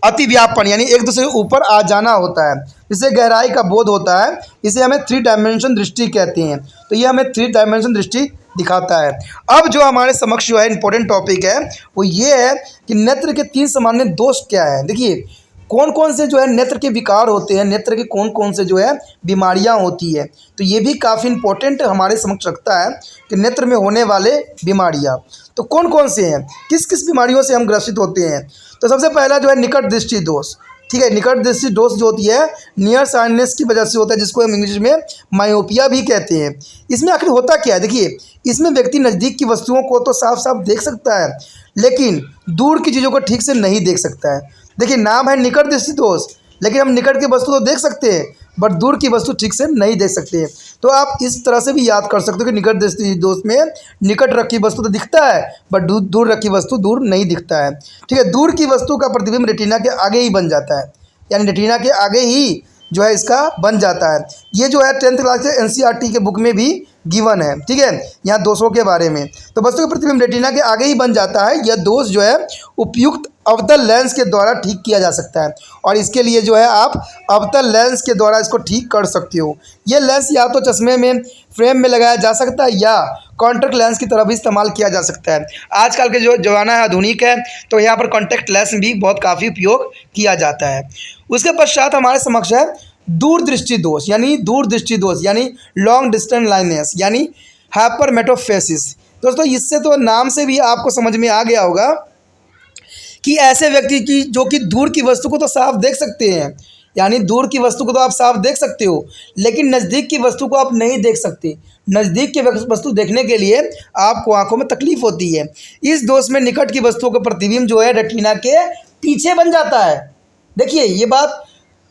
अतिव्यापन यानी एक दूसरे के ऊपर आ जाना होता है, जिससे गहराई का बोध होता है। इसे हमें 3 डायमेंशन दृष्टि कहते हैं। तो ये हमें 3 डायमेंशन दृष्टि दिखाता है। अब जो हमारे समक्ष जो है इंपॉर्टेंट टॉपिक है वो ये है कि नेत्र के 3 सामान्य दोष क्या है। देखिए कौन कौन से जो है नेत्र के विकार होते हैं, नेत्र के कौन कौन से जो है बीमारियां होती है। तो ये भी काफ़ी इंपॉर्टेंट हमारे समक्ष रखता है कि नेत्र में होने वाले बीमारियां तो कौन कौन से हैं, किस किस बीमारियों से हम ग्रसित होते हैं। तो सबसे पहला जो है निकट दृष्टि दोष। ठीक है, निकट दृष्टि दोष जो होती है नियर साइडनेस की वजह से होता है, जिसको हम इंग्लिश में मायोपिया भी कहते हैं। इसमें आखिर होता क्या है, देखिए इसमें व्यक्ति नज़दीक की वस्तुओं को तो साफ साफ देख सकता है, लेकिन दूर की चीज़ों को ठीक से नहीं देख सकता है। देखिए नाम है निकट दृष्टि दोष, लेकिन हम निकट की वस्तु तो देख सकते हैं बट दूर की वस्तु ठीक से नहीं देख सकते हैं। तो आप इस तरह से भी याद कर सकते हो कि निकट दृष्टि दोष में निकट रखी वस्तु तो दिखता है बट दूर रखी वस्तु दूर नहीं दिखता है। ठीक है, दूर की वस्तु का प्रतिबिंब रेटिना के आगे ही बन जाता है, यानी रेटिना के आगे ही जो है इसका बन जाता है। ये जो है 10th क्लास के NCERT के बुक में भी गिवन है। ठीक है, यहाँ दोषों के बारे में तो वस्तु का प्रतिबिंब रेटिना के आगे ही बन जाता है। यह दोष जो है उपयुक्त अवतल लेंस के द्वारा ठीक किया जा सकता है, और इसके लिए जो है आप अवतल लेंस के द्वारा इसको ठीक कर सकते हो। ये लेंस या तो चश्मे में फ्रेम में लगाया जा सकता है या कॉन्टैक्ट लेंस की तरह भी इस्तेमाल किया जा सकता है। आजकल के जो ज़माना है आधुनिक है, तो यहाँ पर कॉन्टैक्ट लेंस भी बहुत काफ़ी उपयोग किया जाता है। उसके पश्चात हमारे समक्ष है दूरदृष्टि दोष, यानी दूरदृष्टि दोष यानी लॉन्ग डिस्टेंस ब्लाइंडनेस यानी हाइपरमेट्रोफेसिस। दोस्तों इससे तो नाम से भी आपको समझ में आ गया होगा कि ऐसे व्यक्ति की जो कि दूर की वस्तु को तो साफ देख सकते हैं, यानी दूर की वस्तु को तो आप साफ देख सकते हो, लेकिन नज़दीक की वस्तु को आप नहीं देख सकते। नज़दीक की वस्तु देखने के लिए आपको आंखों में तकलीफ होती है। इस दोष में निकट की वस्तुओं का प्रतिबिंब जो है रेटिना के पीछे बन जाता है। देखिए ये बात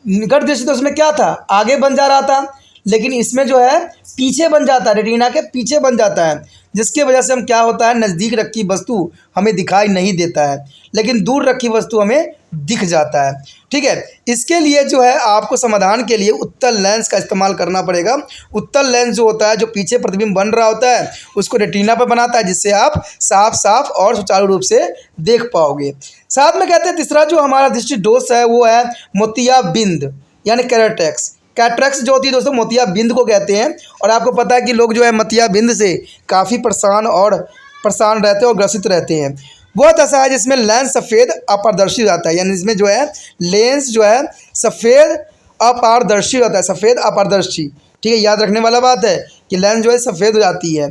निकट दृष्टि दोष में क्या था, आगे बन जा रहा था, लेकिन इसमें जो है पीछे बन जाता है, रेटिना के पीछे बन जाता है, जिसके वजह से हम क्या होता है नज़दीक रखी वस्तु हमें दिखाई नहीं देता है, लेकिन दूर रखी वस्तु हमें दिख जाता है। ठीक है, इसके लिए जो है आपको समाधान के लिए उत्तल लेंस का इस्तेमाल करना पड़ेगा। उत्तल लेंस जो होता है जो पीछे प्रतिबिंब बन रहा होता है उसको रेटिना पर बनाता है, जिससे आप साफ साफ और सुचारू रूप से देख पाओगे। साथ में कहते हैं तीसरा जो हमारा दृष्टि दोष है वो है मोतियाबिंद यानी कैटरैक्ट्स। कैटरैक्ट्स जो होती है दोस्तों मोतियाबिंद को कहते हैं, और आपको पता है कि लोग जो है मोतियाबिंद से काफ़ी परेशान रहते हैं और ग्रसित रहते हैं। वो दशा है जिसमें लेंस सफ़ेद अपारदर्शी रहता है, यानी इसमें जो है लेंस जो है सफ़ेद अपारदर्शी रहता है, सफ़ेद अपारदर्शी। ठीक है, याद रखने वाला बात है कि लेंस जो है सफ़ेद हो जाती है।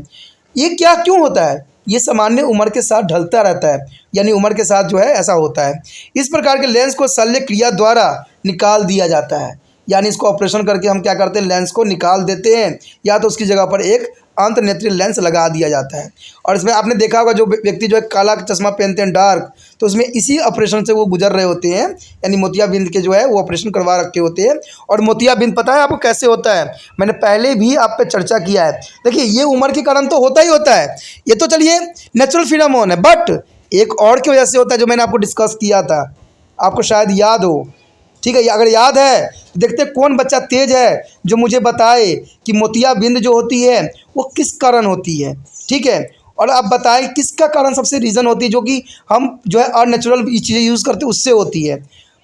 ये क्या क्यों होता है, ये सामान्य उम्र के साथ ढलता रहता है, यानी उम्र के साथ जो है ऐसा होता है। इस प्रकार के लेंस को शल्य क्रिया द्वारा निकाल दिया जाता है, यानी इसको ऑपरेशन करके हम क्या करते हैं लेंस को निकाल देते हैं, या तो उसकी जगह पर एक अंतनेत्रीय लेंस लगा दिया जाता है। और इसमें आपने देखा होगा जो व्यक्ति जो है काला चश्मा पहनते हैं डार्क, तो उसमें इसी ऑपरेशन से वो गुजर रहे होते हैं, यानी मोतियाबिंद के जो है वो ऑपरेशन करवा रखे होते हैं। और मोतियाबिंद पता है आपको कैसे होता है, मैंने पहले भी आप पे चर्चा किया है। देखिए ये उम्र के कारण तो होता ही होता है, ये तो चलिए नेचुरल फिनोमेनन है, बट एक और की वजह से होता है जो मैंने आपको डिस्कस किया था, आपको शायद याद हो। ठीक है, अगर याद है तो देखते कौन बच्चा तेज है जो मुझे बताए कि मोतियाबिंद जो होती है वो किस कारण होती है। ठीक है, और आप बताएं किसका कारण सबसे रीज़न होती है जो कि हम जो है अननेचुरल चीज़ें यूज़ करते हैं उससे होती है।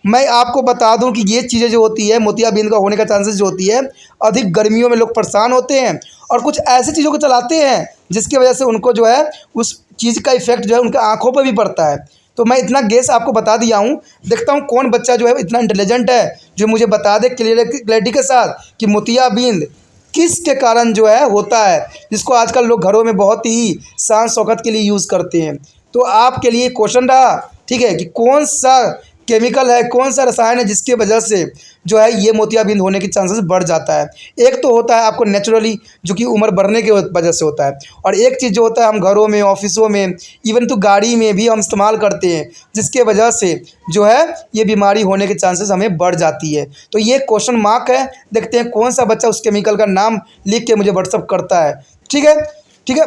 मैं आपको बता दूं कि ये चीज़ें जो होती है मोतियाबिंद का होने का चांसेस जो होती है अधिक गर्मियों में लोग परेशान होते हैं और कुछ ऐसी चीज़ों को चलाते हैं जिसकी वजह से उनको जो है उस चीज़ का इफेक्ट जो है उनके आँखों पर भी पड़ता है। तो मैं इतना गेस आपको बता दिया हूँ, देखता हूँ कौन बच्चा जो है इतना इंटेलिजेंट है जो मुझे बता दे क्लैरिटी के साथ कि मोतियाबिंद किस के कारण जो है होता है, जिसको आजकल लोग घरों में बहुत ही शान शौकत के लिए यूज़ करते हैं। तो आपके लिए क्वेश्चन रहा, ठीक है, कि कौन सा केमिकल है, कौन सा रसायन है जिसके वजह से जो है ये मोतियाबिंद होने के चांसेस बढ़ जाता है। एक तो होता है आपको नेचुरली, जो कि उम्र बढ़ने की वजह से होता है, और एक चीज़ जो होता है हम घरों में, ऑफिसों में, इवन तो गाड़ी में भी हम इस्तेमाल करते हैं, जिसके वजह से जो है ये बीमारी होने के चांसेस हमें बढ़ जाती है। तो ये क्वेश्चन मार्क है, देखते हैं कौन सा बच्चा उस केमिकल का नाम लिख के मुझे व्हाट्सअप करता है। ठीक है, ठीक है।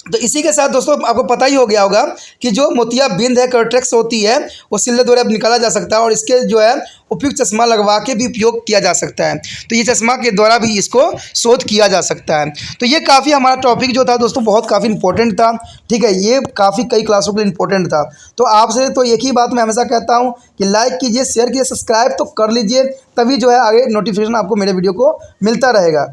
तो इसी के साथ दोस्तों आपको पता ही हो गया होगा कि जो मोतियाबिंद है, कैटरेक्ट होती है, वो सिल्ले द्वारा निकाला जा सकता है, और इसके जो है उपयुक्त चश्मा लगवा के भी उपयोग किया जा सकता है। तो ये चश्मा के द्वारा भी इसको शोध किया जा सकता है। तो ये काफ़ी हमारा टॉपिक जो था दोस्तों बहुत काफ़ी इंपॉर्टेंट था। ठीक है, ये काफ़ी कई क्लासों के लिए इंपॉर्टेंट था। तो आपसे तो एक ही बात मैं हमेशा कहता हूँ कि लाइक कीजिए, शेयर कीजिए, सब्सक्राइब तो कर लीजिए, तभी जो है आगे नोटिफिकेशन आपको मेरे वीडियो को मिलता रहेगा।